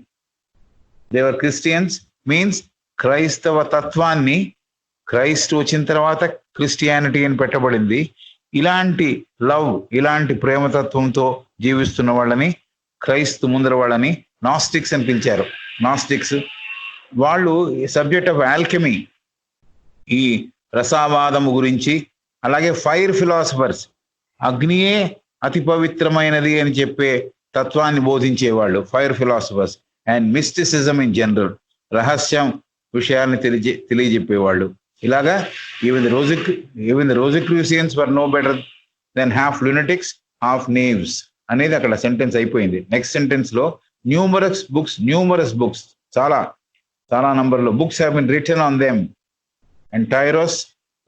They were Christians means క్రైస్తవ తత్వాన్ని క్రైస్ట్ వచ్చిన తర్వాత క్రిస్టియానిటీ అని పెట్టబడింది. ఇలాంటి లవ్, ఇలాంటి ప్రేమతత్వంతో జీవిస్తున్న వాళ్ళని, క్రైస్తు ముందర వాళ్ళని నాస్టిక్స్ అని పిలిచారు. నాస్టిక్స్ వాళ్ళు సబ్జెక్ట్ ఆఫ్ ఆల్కెమీ, ఈ రసావాదము గురించి, అలాగే ఫైర్ ఫిలాసఫర్స్, అగ్నియే అతి పవిత్రమైనది అని చెప్పే తత్వాన్ని బోధించేవాళ్ళు fire philosophers. And mysticism in general, రహస్యం విషయాల్ని తెలియజెప్పేవాళ్ళు. ఇలాగా even the Rosicrucians were no better than half lunatics half knaves అనేది అక్కడ సెంటెన్స్ అయిపోయింది. నెక్స్ట్ సెంటెన్స్ లో న్యూమరస్ బుక్స్, చాలా చాలా నంబర్లో books have been written on them. And tyros,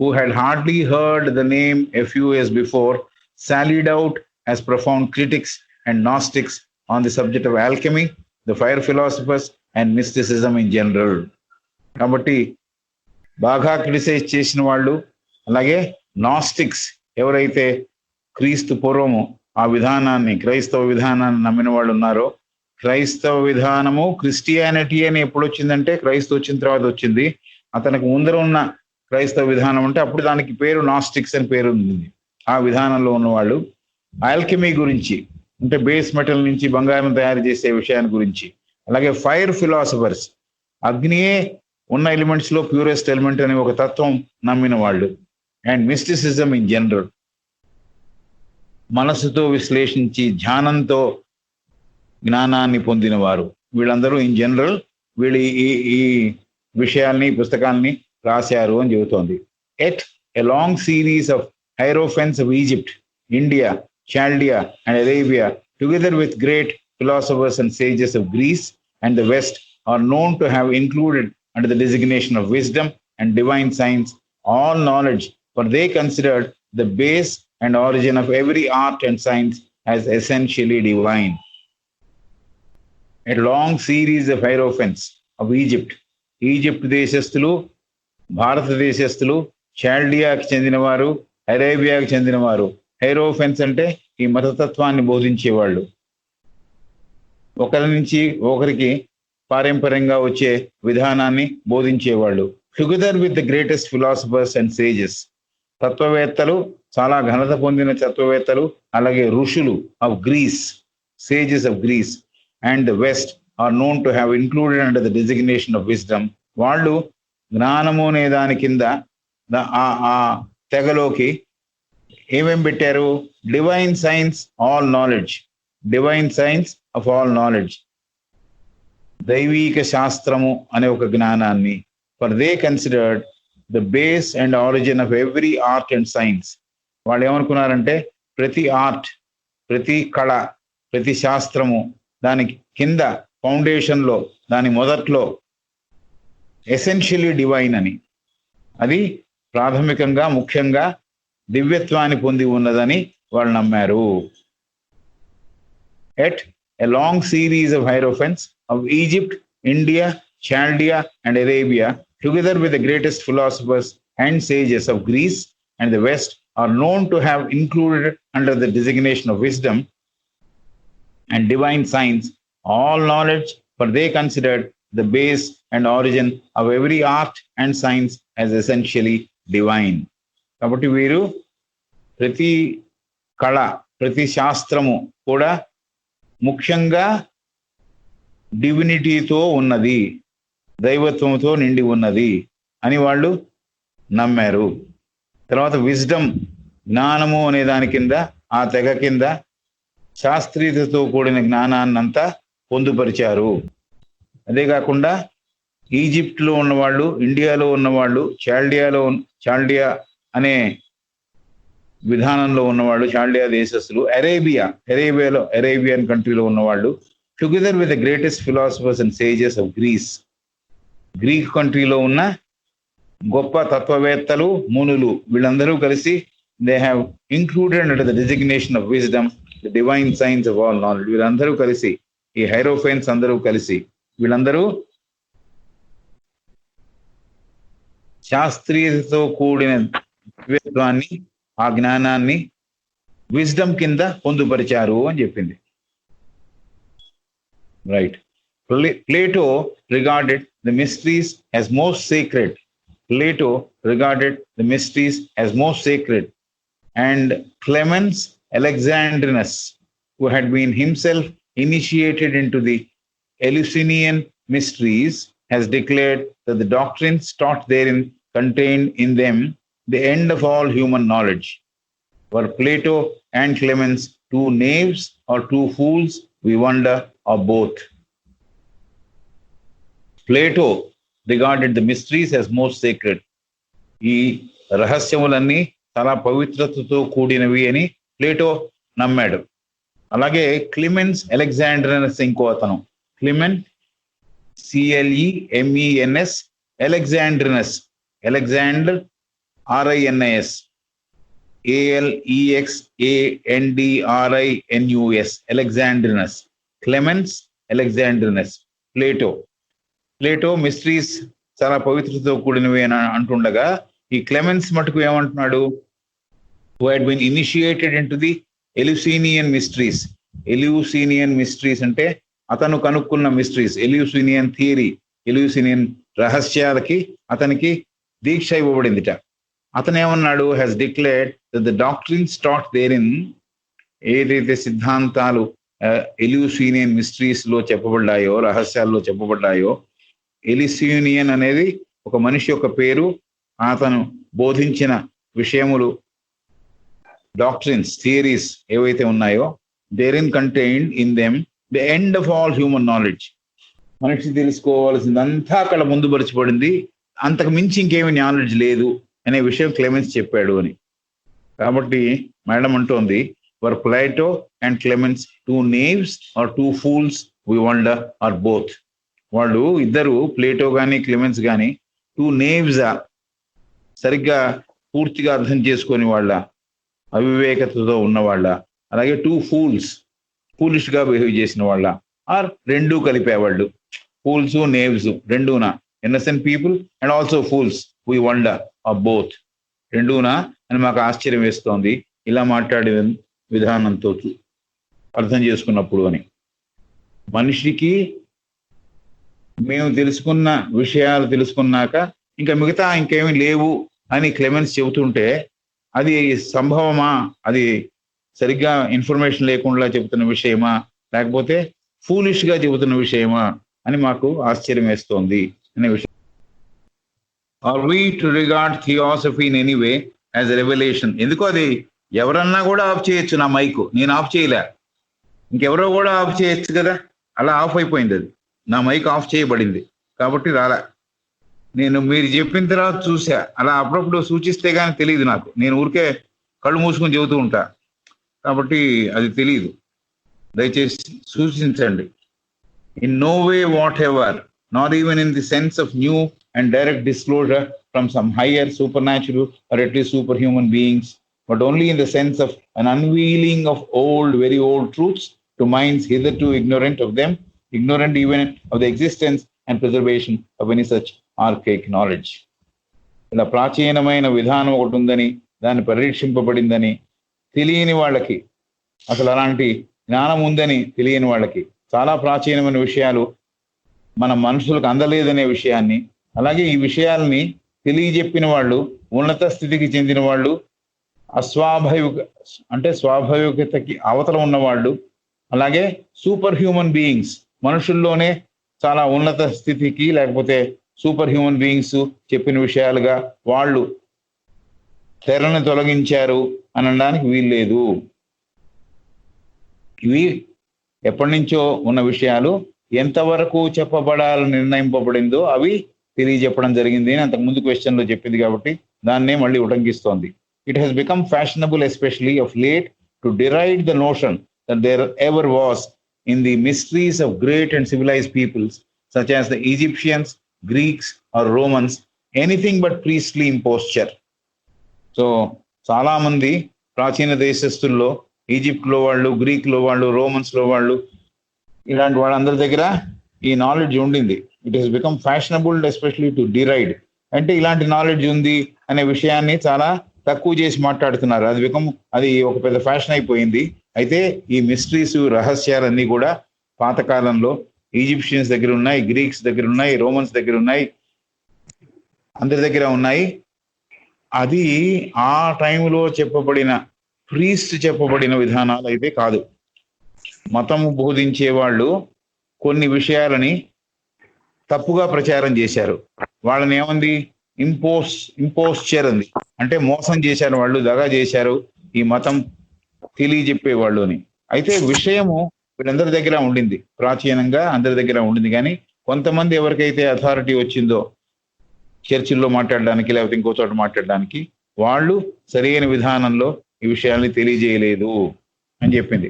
who had hardly heard the name a few years before, sallied out as profound critics and Gnostics on the subject of alchemy, the fire philosophers and mysticism in general. కాబట్టి బాగా criticise చేసిన వాళ్ళు, అలాగే నాస్టిక్స్ ఎవరైతే క్రీస్తు పూర్వము ఆ విధానాన్ని, క్రైస్తవ విధానాన్ని నమ్మిన వాళ్ళు ఉన్నారో, క్రైస్తవ విధానము క్రిస్టియానిటీ అని ఎప్పుడు వచ్చిందంటే క్రైస్తు వచ్చిన తర్వాత వచ్చింది. అతనికి ముందర ఉన్న క్రైస్తవ విధానం అంటే అప్పుడు దానికి పేరు నాస్టిక్స్ అని పేరు ఉంది. ఆ విధానంలో ఉన్నవాళ్ళు ఆల్కెమీ గురించి, అంటే బేస్ మెటల్ నుంచి బంగారం తయారు చేసే విషయాన్ని గురించి, అలాగే ఫైర్ ఫిలాసఫర్స్, అగ్నియే ఉన్న ఎలిమెంట్స్ లో ప్యూరెస్ట్ ఎలిమెంట్ అనే ఒక తత్వం నమ్మిన వాళ్ళు. అండ్ మిస్టిసిజం ఇన్ జనరల్, మనసుతో విశ్లేషించి ధ్యానంతో జ్ఞానాన్ని పొందిన వారు. వీళ్ళందరూ ఇన్ జనరల్ వీళ్ళు ఈ విషయాల్ని, పుస్తకాల్ని రాశారు అని చెబుతోంది. At a long series of hierophants of Egypt, India, Chaldea and Arabia, together with great philosophers and sages of Greece and the West, are known to have included under the designation of wisdom and divine science all knowledge, for they considered the base and origin of every art and science as essentially divine. A long series of hierophants of Egypt, Egypt దేశస్థులు, భారతదేశస్థులు, చాల్డియాకి చెందినవారు, అరేబియాకి చెందినవారు. హైరోఫెన్స్ అంటే ఈ మతతత్వాన్ని బోధించేవాళ్ళు, ఒకరి నుంచి ఒకరికి పారంపర్యంగా వచ్చే విధానాన్ని బోధించేవాళ్ళు. Together with the greatest philosophers and sages, తత్వవేత్తలు, చాలా ఘనత పొందిన తత్వవేత్తలు, అలాగే ఋషులు of Greece, sages of Greece and the west are known to have included under the designation of wisdom. వాళ్ళు జ్ఞానము అనే దాని కింద ఆ తెగలోకి ఏమేం పెట్టారు? Divine science all knowledge, divine science of all knowledge, దైవీక శాస్త్రము అనే ఒక జ్ఞానాన్ని. For they considered the base and origin of every art and science. వాళ్ళు ఏమనుకున్నారంటే ప్రతి ఆర్ట్, ప్రతి కళ, ప్రతి శాస్త్రము దాని కింద ఫౌండేషన్లో, దాని మొదట్లో ఎసెన్షియలీ డివైన్ అని, అది ప్రాథమికంగా ముఖ్యంగా దివ్యత్వాన్ని పొంది ఉన్నదని వాళ్ళు నమ్మారు. At a long series of hierophants of Egypt, India, Chaldea and Arabia, together with the greatest philosophers and sages of Greece and the West, are known to have included under the designation of wisdom and divine science all knowledge, for they considered the base and origin of every art and science as essentially divine. కాబట్టి వీరు ప్రతి కళ, ప్రతి శాస్త్రము కూడా ముఖ్యంగా డివినిటీతో ఉన్నది, దైవత్వంతో నిండి ఉన్నది అని వాళ్ళు నమ్మారు. తర్వాత విజ్డమ్, జ్ఞానము అనే దాని కింద, ఆ తెగ కింద శాస్త్రీయతతో కూడిన జ్ఞానాన్నంతా పొందుపరిచారు. అదే కాకుండా ఈజిప్ట్లో ఉన్నవాళ్ళు, ఇండియాలో ఉన్నవాళ్ళు, చాల్డియా అనే విధానంలో ఉన్నవాళ్ళు, చాల్డియా దేశస్తులు, అరేబియన్ కంట్రీలో ఉన్నవాళ్ళు, together with the greatest philosophers and sages of Greece. Greek కంట్రీలో ఉన్న గొప్ప తత్వవేత్తలు, మునులు వీళ్ళందరూ కలిసి they have included under the designation of wisdom the divine science of all knowledge. వీళ్ళందరూ కలిసి, ఈ హైరోఫైన్స్ అందరూ కలిసి, వీళ్ళందరూ శాస్త్రీయతతో కూడిన దివ్యత్వాన్ని, ఆ జ్ఞానాన్ని విజ్డమ్ కింద పొందుపరిచారు అని చెప్పింది. Right. Plato regarded the mysteries as most sacred. Plato regarded the mysteries as most sacred. And Clemens Alexandrinus, who had been himself initiated into the Eleusinian mysteries, has declared that the doctrines taught therein contained in them the end of all human knowledge. Were Plato and Clemens two knaves or two fools, we wonder, or both? Plato regarded the mysteries as most secret. ఈ రహస్యములన్నీ చాలా పవిత్రతతో కూడినవి అని Plato నమ్మాడు. అలాగే క్లిమెన్స్ Alexandrinus ఇంకో అతను, Clemens CLEMENS, Alexandrinus, Alexander RINIS, ALEXANDRINUS, Alexandrinus, Clemens Alexandrinus. Plato mysteries చాలా పవిత్రతతో కూడినవి అని అంటుండగా, ఈ క్లెమెన్స్ మటుకు ఏమంటున్నాడు? Who had been initiated into the Eleusinian mysteries. Eleusinian mysteries అంటే అతను కనుక్కున్న మిస్టరీస్, ఎల్యూసినియన్ థియరీ, ఎల్యూసినియన్ రహస్యాలకి అతనికి దీక్ష ఇవ్వబడిందిట. అతను ఏమన్నాడు? Has declared that the doctrines taught therein, ఏదైతే సిద్ధాంతాలు ఎల్యూసినియన్ మిస్టరీస్ లో చెప్పబడ్డాయో, రహస్యాల్లో చెప్పబడ్డాయో, ఎలిసియూనియన్ అనేది ఒక మనిషి యొక్క పేరు, అతను బోధించిన విషయములు, డాక్ట్రిన్స్, థియరీస్ ఏవైతే ఉన్నాయో, therein contained in them the end of all human knowledge. మనిషి తెలుసుకోవాల్సిందంతా అక్కడ ముందుపరచబడింది, అంతకు మించి ఇంకేమి నాలెడ్జ్ లేదు అనే విషయం క్లెమెన్స్ చెప్పాడు అని. కాబట్టి మేడం అంటోంది, were Plato and Clemens two knaves or two fools, we wonder, or both. వాళ్ళు ఇద్దరు, ప్లేటో కానీ క్లెమెన్స్ కానీ, టూ నేవ్సా, సరిగ్గా పూర్తిగా అర్థం చేసుకొని వాళ్ళ, అవివేకతతో ఉన్నవాళ్ళ, అలాగే టూ ఫూల్స్, ఫూలిష్ గా బిహేవ్ చేసిన వాళ్ళ, ఆర్ రెండూ కలిపేవాళ్ళు. ఫూల్స్, నేవ్స్ రెండూనా, innocent people and also fools, we wonder, or both. రెండూనా అని మాకు ఆశ్చర్యం వేస్తోంది ఇలా మాట్లాడే విధానంతో అర్థం చేసుకున్నప్పుడు అని. మనిషికి మేము తెలుసుకున్న విషయాలు తెలుసుకున్నాక ఇంకా మిగతా ఇంకేమీ లేవు అని క్లెమెన్స్ చెబుతుంటే అది సంభవమా? అది సరిగ్గా ఇన్ఫర్మేషన్ లేకుండా చెబుతున్న విషయమా, లేకపోతే ఫూలిష్ గా చెబుతున్న విషయమా అని మాకు ఆశ్చర్యం వేస్తోంది అనే విషయం. Are we to regard theosophy in any way as a revelation? ఎందుకో అది ఎవరన్నా కూడా ఆఫ్ చేయొచ్చు. నా మైకు నేను ఆఫ్ చేయలే, ఇంకెవరో కూడా ఆఫ్ చేయొచ్చు కదా. అలా ఆఫ్ అయిపోయింది, అది నా మైక్ ఆఫ్ చేయబడింది కాబట్టి రాలే. నేను మీరు చెప్పిన తర్వాత చూసా, అలా అప్పుడప్పుడు సూచిస్తే కానీ తెలియదు నాకు. నేను ఊరికే కళ్ళు మూసుకొని చెబుతూ ఉంటా కాబట్టి అది తెలియదు. దయచేసి సూచించండి. In no way whatever, not even in the sense of new and direct disclosure from some higher supernatural or at least superhuman beings, but only in the sense of an unveiling of old, very old truths to minds hitherto ignorant of them, ignorant even of the existence and preservation of any such archaic knowledge. ఇలా ప్రాచీనమైన విధానం ఒకటి ఉందని, దాన్ని పరీక్షింపబడిందని తెలియని వాళ్ళకి, అసలు అలాంటి జ్ఞానం ఉందని తెలియని వాళ్ళకి, చాలా ప్రాచీనమైన విషయాలు మన మనుషులకు అందలేదనే విషయాన్ని, అలాగే ఈ విషయాల్ని తెలియజెప్పిన వాళ్ళు ఉన్నత స్థితికి చెందిన వాళ్ళు, స్వాభావికతకి అవతల ఉన్నవాళ్ళు, అలాగే సూపర్ హ్యూమన్ బీయింగ్స్, మనుషుల్లోనే చాలా ఉన్నత స్థితికి లేకపోతే సూపర్ హ్యూమన్ బీయింగ్స్ చెప్పిన విషయాలుగా వాళ్ళు తెరని తొలగించారు అనడానికి వీల్లేదు. ఇవి ఎప్పటి నుంచో ఉన్న విషయాలు, ఎంతవరకు చెప్పబడాలని నిర్ణయింపబడిందో అవి తెలియజెప్పడం జరిగింది అని అంతకు ముందు క్వశ్చన్ లో చెప్పింది కాబట్టి దాన్నే మళ్ళీ ఉటంకిస్తోంది. It has become fashionable, especially of late, to deride the notion that there ever was in the mysteries of great and civilized peoples, such as the Egyptians Greeks or Romans anything but priestly imposture. So చాలా మంది ప్రాచీన దేశస్తుల్లో ఈజిప్ట్లో వాళ్ళు, గ్రీక్లో వాళ్ళు, రోమన్స్లో వాళ్ళు, ఇలాంటి వాళ్ళందరి దగ్గర ఈ నాలెడ్జ్ ఉండింది. It is become fashionable especially to derived. అంటే ఇలాంటి నాలెడ్జ్ ఉంది అనే విషయాన్ని చాలా తక్కువ చేసి మాట్లాడుతున్నారు. అది ఒక పెద్ద ఫ్యాషన్ అయిపోయింది. అయితే ఈ మిస్టరీస్, రహస్యాలన్నీ కూడా పాతకాలంలో ఈజిప్షియన్స్ దగ్గర ఉన్నాయి, గ్రీక్స్ దగ్గర ఉన్నాయి, రోమన్స్ దగ్గర ఉన్నాయి, అందరి దగ్గర ఉన్నాయి. అది ఆ టైంలో చెప్పబడిన ప్రీస్ట్ చెప్పబడిన విధానాలు అయితే కాదు. మతము బోధించే వాళ్ళు కొన్ని విషయాలని తప్పుగా ప్రచారం చేశారు. వాళ్ళని ఏమంది ఇంపోస్చర్ అంది, అంటే మోసం చేశారు, వాళ్ళు దగా చేశారు ఈ మతం తెలియజెప్పేవాళ్ళు అని. అయితే విషయము వీళ్ళందరి దగ్గర ఉండింది, ప్రాచీనంగా అందరి దగ్గర ఉండింది. కానీ కొంతమంది ఎవరికైతే అథారిటీ వచ్చిందో చర్చిల్లో మాట్లాడడానికి లేకపోతే ఇంకో చోట మాట్లాడడానికి, వాళ్ళు సరైన విధానంలో ఈ విషయాల్ని తెలియజేయలేదు అని చెప్పింది.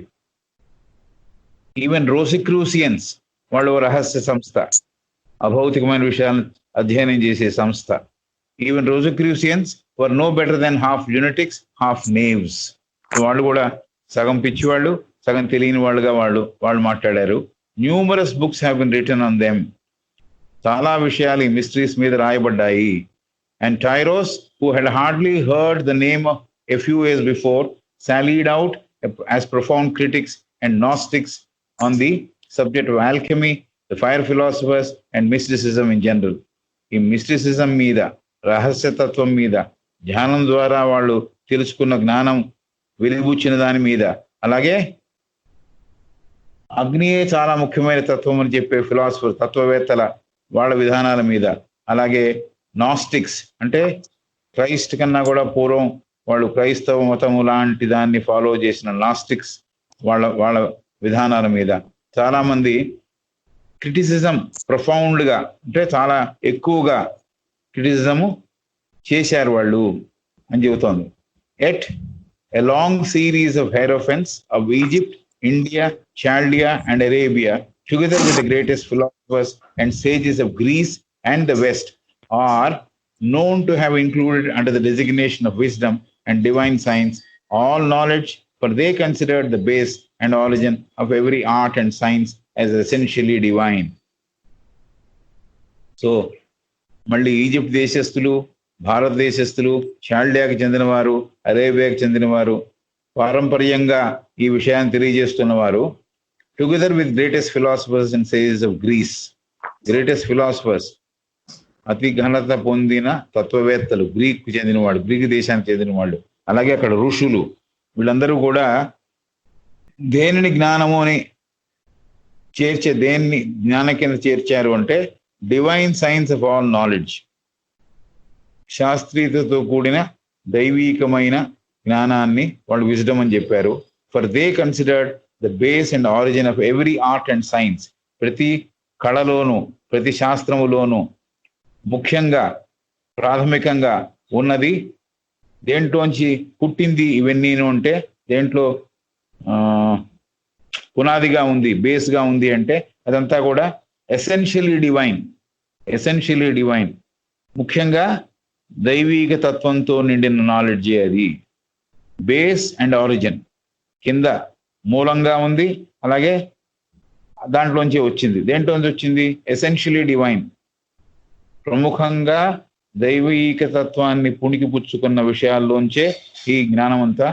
ఈవెన్ రోసిక్రూసియన్స్ వాళ్ళు రహస్య సంస్థ, అభౌతికమైన విషయాలను అధ్యయనం చేసే సంస్థ. Even Rosicrucians were no better than half lunatics, half knaves. వాళ్ళు కూడా సగం పిచ్చివాళ్ళు, సగం తెలియని వాళ్ళుగా వాళ్ళు మాట్లాడారు. Numerous books have been written on them. చాలా విషయాలు ఈ మిస్టరీస్ మీద రాయబడ్డాయి. And tyros, who had hardly heard the name a few years before, sallied out as profound critics and Gnostics on the subject of alchemy, the fire philosophers and mysticism in general. ఈ mysticism మీద, రహస్యతత్వం మీద, ధ్యానం ద్వారా వాళ్ళు తెలుసుకున్న జ్ఞానం వెలిబుచ్చిన దాని మీద, అలాగే అగ్నియే చాలా ముఖ్యమైన తత్వం అని చెప్పే ఫిలాసఫర్, తత్వవేత్తల వాళ్ళ విధానాల మీద, అలాగే నాస్టిక్స్ అంటే క్రైస్ట్ కన్నా కూడా పూర్వం వాళ్ళు క్రైస్తవ మతము లాంటి దాన్ని ఫాలో చేసిన నాస్టిక్స్ వాళ్ళ విధానాల మీద చాలా మంది క్రిటిసిజం ప్రొఫౌండ్గా, అంటే చాలా ఎక్కువగా క్రిటిసిజము చేశారు వాళ్ళు అని చెబుతోంది. At a long series of hierophants of Egypt, India, Chaldea and Arabia, together with the greatest philosophers and sages of Greece and the West, are known to have included under the designation of wisdom and divine science all knowledge, for they considered the base and origin of every art and science as essentially divine. So మళ్ళీ Egypt దేశస్థులు, భారతదేశస్థులు, చాల్డియాకి చెందినవారు, అరేబియాకి చెందినవారు, పారంపర్యంగా ఈ విషయాన్ని తెలియజేస్తున్నవారు, together with greatest philosophers and sages of Greece, greatest philosophers, అతి ఘనత పొందిన తత్వవేత్తలు, గ్రీక్ చెందిన వాళ్ళు, గ్రీక్ దేశానికి చెందిన వాళ్ళు, అలాగే అక్కడ ఋషులు, వీళ్ళందరూ కూడా దేనిని జ్ఞానము అని దేన్ని జ్ఞానం కింద చేర్చారు అంటే divine science of all knowledge, శాస్త్రీయతతో కూడిన దైవీకమైన జ్ఞానాన్ని వాళ్ళు విజ్డమ్ అని చెప్పారు. For they considered the base and origin of every art and science. ప్రతి కళలోను, ప్రతి శాస్త్రములోను ముఖ్యంగా ప్రాథమికంగా ఉన్నది, దేంట్లోంచి పుట్టింది ఇవన్నీను అంటే దేంట్లో పునాదిగా ఉంది, బేస్గా ఉంది అంటే అదంతా కూడా ఎసెన్షియలీ డివైన్, ఎసెన్షియలీ డివైన్, ముఖ్యంగా దైవీక తత్వంతో నిండిన నాలెడ్జే అది. బేస్ అండ్ ఆరిజిన్, కింద మూలంగా ఉంది, అలాగే దాంట్లోంచి వచ్చింది. దేంట్లోంచి వచ్చింది? ఎసెన్షియలీ డివైన్, ప్రముఖంగా దైవీక తత్వాన్ని పుణికి పుచ్చుకున్న విషయాల్లోంచే ఈ జ్ఞానం అంతా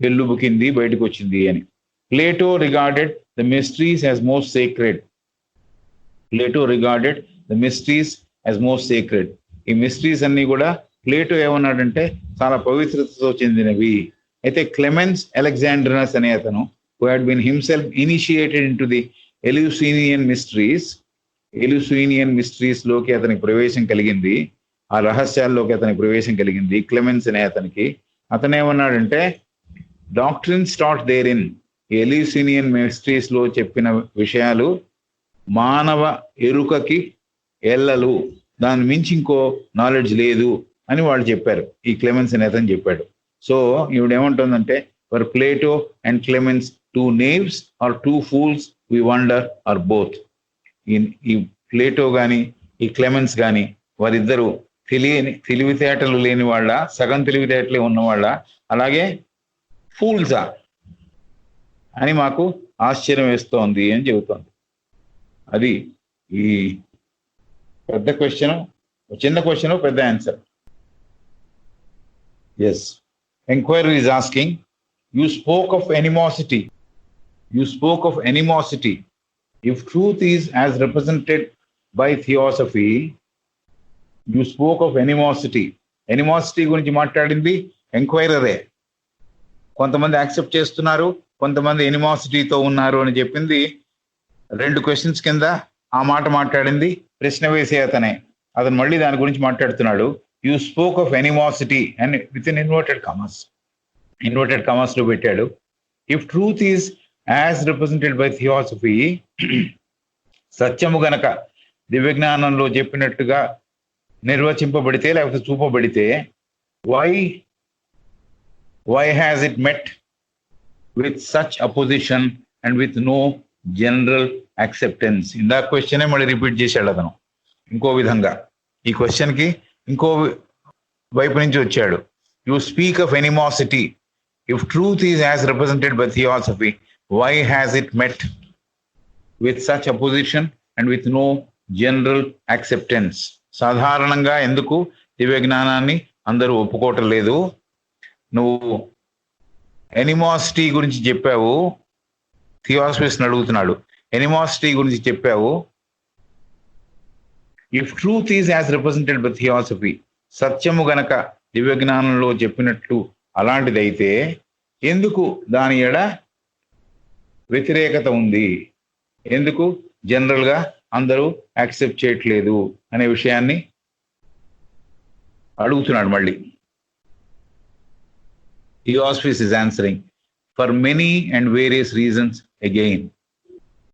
వెల్లుబుకింది, బయటకు వచ్చింది అని. Plato regarded the mysteries as most sacred. Plato regarded the mysteries as most sacred. ఈ మిస్టరీస్ అన్ని కూడా ప్లేటో ఏమన్నాడంటే చాలా పవిత్రతతో చెందినవి. అయితే క్లెమెన్స్ అలెగ్జాండ్రినస్ అనే అతను, who had been himself initiated into the Eleusinian mysteries, Eleusinian mysteries లోకి అతనికి ప్రవేశం కలిగింది, ఆ రహస్యాల్లోకి అతనికి ప్రవేశం కలిగింది క్లెమెన్స్ అనే అతనికి. అతనేమన్నాడంటే doctrines taught therein, Eleusinian mysteries లో చెప్పిన విషయాలు మానవ ఎరుకకి ఎల్లలు, దాని మించి ఇంకో నాలెడ్జ్ లేదు అని వాళ్ళు చెప్పారు. ఈ క్లెమెన్స్ అనే అతను చెప్పాడు. సో ఈవిడేమంటుందంటే, for Plato and Clemens, two knaves or two fools we wonder or both. ఈ ప్లేటో కానీ ఈ క్లెమెన్స్ కానీ వారిద్దరూ తెలివితేటలు లేని వాళ్ళ, సగం తెలివితేటలే ఉన్నవాళ్ళ, అలాగే ఫూల్సా అని మాకు ఆశ్చర్యం వేస్తోంది అని చెబుతోంది. అది ఈ పెద్ద క్వశ్చన్, చిన్న క్వశ్చన్ పెద్ద answer. Yes, enquiry is asking, you spoke of animosity. You spoke of animosity. If truth is as represented by theosophy, you spoke of animosity. Animosity గురించి మాట్లాడింది ఎంక్వైరరే. కొంతమంది యాక్సెప్ట్ చేస్తున్నారు, కొంతమంది ఎనిమాసిటీతో ఉన్నారు అని చెప్పింది. 2 క్వశ్చన్స్ కింద ఆ మాట మాట్లాడింది ప్రశ్న వేసే అతను మళ్ళీ దాని గురించి మాట్లాడుతున్నాడు. You spoke of animosity and with in inverted commas లో పెట్టాడు. If truth is as represented by theosophy, సత్యము గనక దివ్యజ్ఞానంలో చెప్పినట్టుగా నిర్వచింపబడితే లేకపోతే చూపబడితే, why has it met with such opposition and with no general acceptance? ఇందా క్వశ్చనే మళ్ళీ రిపీట్ చేశాడు అతను ఇంకో విధంగా. ఈ క్వశ్చన్ కి ఇంకో వైపు నుంచి వచ్చాడు. You speak of animosity. If truth is as represented by theosophy, why has it met with such opposition and with no general acceptance? సాధారణంగా ఎందుకు దివ్య జ్ఞానాన్ని అందరూ ఒప్పుకోవటం లేదు? నువ్వు ఎనిమాసిటీ గురించి చెప్పావు, థియాసఫిస్ట్ అడుగుతున్నాడు. ఎనిమాసిటీ గురించి చెప్పావు. If truth is as represented by theosophy, సత్యము గనక దివ్య జ్ఞానంలో చెప్పినట్లు అలాంటిదైతే ఎందుకు దాని ఎడ వ్యతిరేకత ఉంది? ఎందుకు జనరల్ గా అందరూ యాక్సెప్ట్ చేయట్లేదు అనే విషయాన్ని అడుగుతున్నాడు మళ్ళీ. Theosophist is answering, for many and various reasons again.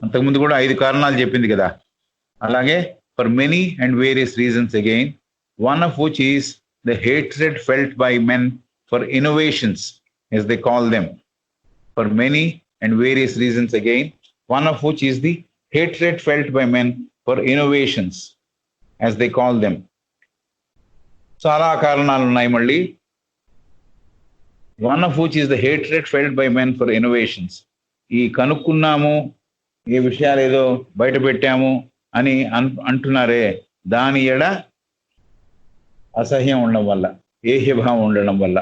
అంతకుముందు కూడా 5 కారణాలు చెప్పింది కదా. అలాగే for many and various reasons again, one of which is the hatred felt by men for innovations as they call them. For many and various reasons again, one of which is the hatred felt by men for innovations as they call them. చాలా కారణాలు ఉన్నాయి మళ్ళీ. One of which is the hatred felt by men for innovations. ఈ కనుక్కున్నాము, ఈ విషయాలు ఏదో బయట పెట్టాము అని అంటున్నారే, దాని ఎడ అసహ్యం ఉండడం వల్ల, ఏహ్యభావం ఉండడం వల్ల,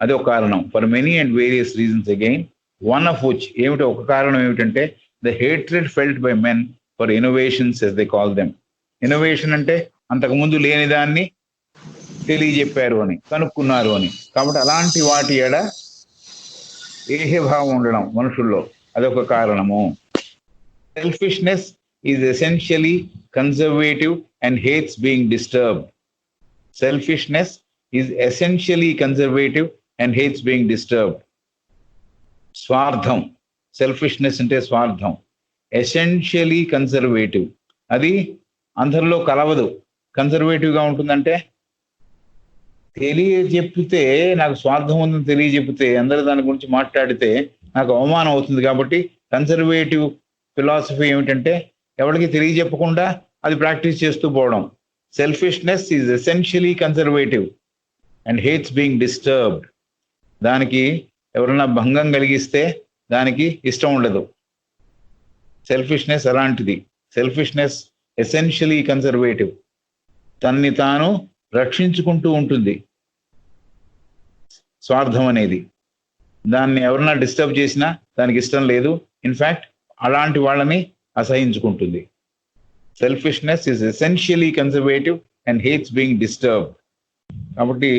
అది ఒక కారణం. For many and various reasons again, one of which ఏమిటో ఒక కారణం ఏమిటంటే the hatred felt by men for innovations as they call them. Innovation అంటే అంతకుముందు లేని దాన్ని తెలియజెప్పారు అని, కనుక్కున్నారు అని. కాబట్టి అలాంటి వాటి ఎడ ఏహ్యభావం ఉండడం మనుషుల్లో అదొక కారణము. Selfishness is essentially conservative and hates being disturbed. Selfishness is essentially conservative and hates being disturbed. స్వార్థం, సెల్ఫిష్నెస్ అంటే స్వార్థం. ఎసెన్షియలీ కన్జర్వేటివ్, అది అందరిలో కలవదు. కన్జర్వేటివ్ గా ఉంటుందంటే తెలియజెప్పితే, నాకు స్వార్థం ఉందని తెలియజెప్పితే, అందరూ దాని గురించి మాట్లాడితే నాకు అవమానం అవుతుంది. కాబట్టి కన్జర్వేటివ్ ఫిలాసఫీ ఏమిటంటే ఎవరికి తెలియజెప్పకుండా అది ప్రాక్టీస్ చేస్తూ పోవడం. Selfishness is essentially conservative and hates being disturbed. దానికి ఎవరైనా భంగం కలిగిస్తే దానికి ఇష్టం ఉండదు. సెల్ఫిష్నెస్ అలాంటిది. సెల్ఫిష్నెస్ ఎసెన్షియలీ కన్జర్వేటివ్, తన్ని తాను రక్షించుకుంటూ ఉంటుంది. స్వార్థం అనేది, దాన్ని ఎవరన్నా డిస్టర్బ్ చేసినా దానికి ఇష్టం లేదు. ఇన్ఫాక్ట్ అలాంటి వాళ్ళని అసహించుకుంటుంది. Selfishness is essentially conservative and hates being disturbed. కాబట్టి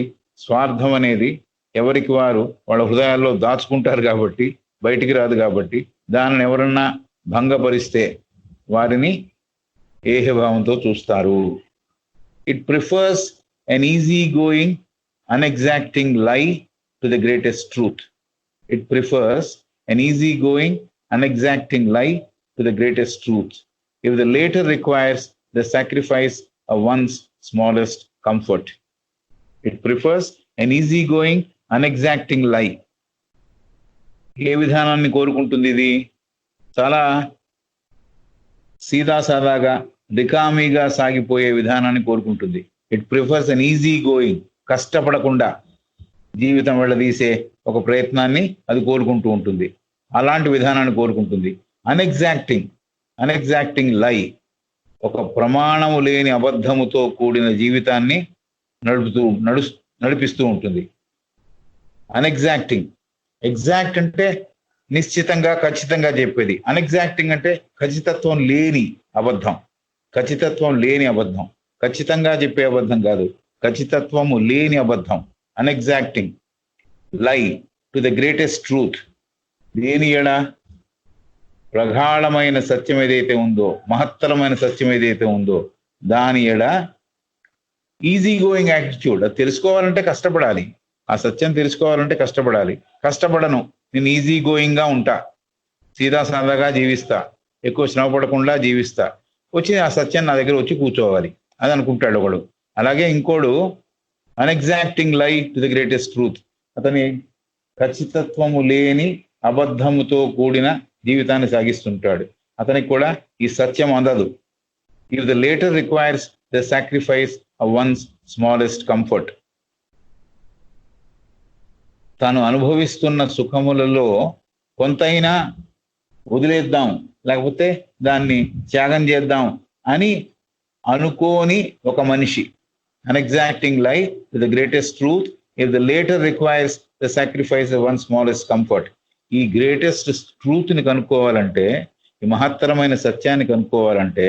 స్వార్థం అనేది ఎవరికి వారు వాళ్ళ హృదయాల్లో దాచుకుంటారు కాబట్టి బయటికి రాదు. కాబట్టి దానిని ఎవరన్నా భంగపరిస్తే వారిని ఏహభావంతో చూస్తారు. It prefers an easy-going, unexacting lie to the greatest truth. It prefers an easy-going, unexacting lie to the greatest truth. If the later requires the sacrifice of one's smallest comfort. It prefers an easy-going, unexacting lie. ఏ విధానాన్ని కోరుకుంటుంది ఇది? చాలా సీదాసాదాగా రికామీగా సాగిపోయే విధానాన్ని కోరుకుంటుంది. It prefers an easy going, కష్టపడకుండా జీవితం వెళ్ళదీసే ఒక ప్రయత్నాన్ని అది కోరుకుంటూ ఉంటుంది. అలాంటి విధానాన్ని కోరుకుంటుంది. అన్ఎగ్జాక్టింగ్ లై, ఒక ప్రమాణము లేని అబద్ధముతో కూడిన జీవితాన్ని నడిపిస్తూ ఉంటుంది. ఎగ్జాక్ట్ అంటే నిశ్చితంగా ఖచ్చితంగా చెప్పేది. అన్ఎగ్జాక్టింగ్ అంటే ఖచ్చితత్వం లేని అబద్ధం. ఖచ్చితంగా చెప్పే అబద్ధం కాదు, ఖచ్చితత్వము లేని అబద్ధం. అన్ఎగ్జాక్టింగ్ lie to the greatest truth, దేని ఎడ ప్రగాఢమైన సత్యం ఏదైతే ఉందో, మహత్తరమైన సత్యం ఏదైతే ఉందో దాని ఎడ ఈజీ గోయింగ్ యాటిట్యూడ్. అది తెలుసుకోవాలంటే కష్టపడాలి, ఆ సత్యం తెలుసుకోవాలంటే కష్టపడాలి. కష్టపడను, నేను ఈజీ గోయింగ్ గా ఉంటా, సీదా సాదాగా జీవిస్తా, ఎక్కువ శ్రమ పడకుండా జీవిస్తా, వచ్చి ఆ సత్యం నా దగ్గర వచ్చి కూర్చోవాలి అది అనుకుంటాడు ఒకడు. అలాగే ఇంకోడు అన్ఎగ్జాక్టింగ్ lie to the greatest truth, అతని ఖచ్చితత్వము లేని అబద్ధముతో కూడిన జీవితాన్ని సాగిస్తుంటాడు. అతనికి కూడా ఈ సత్యం అందదు. If the latter requires the sacrifice of once smallest comfort, తాను అనుభవిస్తున్న సుఖములలో కొంతైనా వదిలేద్దాం, లేకపోతే దాన్ని త్యాగం చేద్దాం అని అనుకోని ఒక మనిషి. Unexacting lie to the greatest truth if the latter requires the sacrifice of one smallest comfort. ఈ గ్రేటెస్ట్ ట్రూత్ని కనుక్కోవాలంటే, ఈ మహత్తరమైన సత్యాన్ని కనుక్కోవాలంటే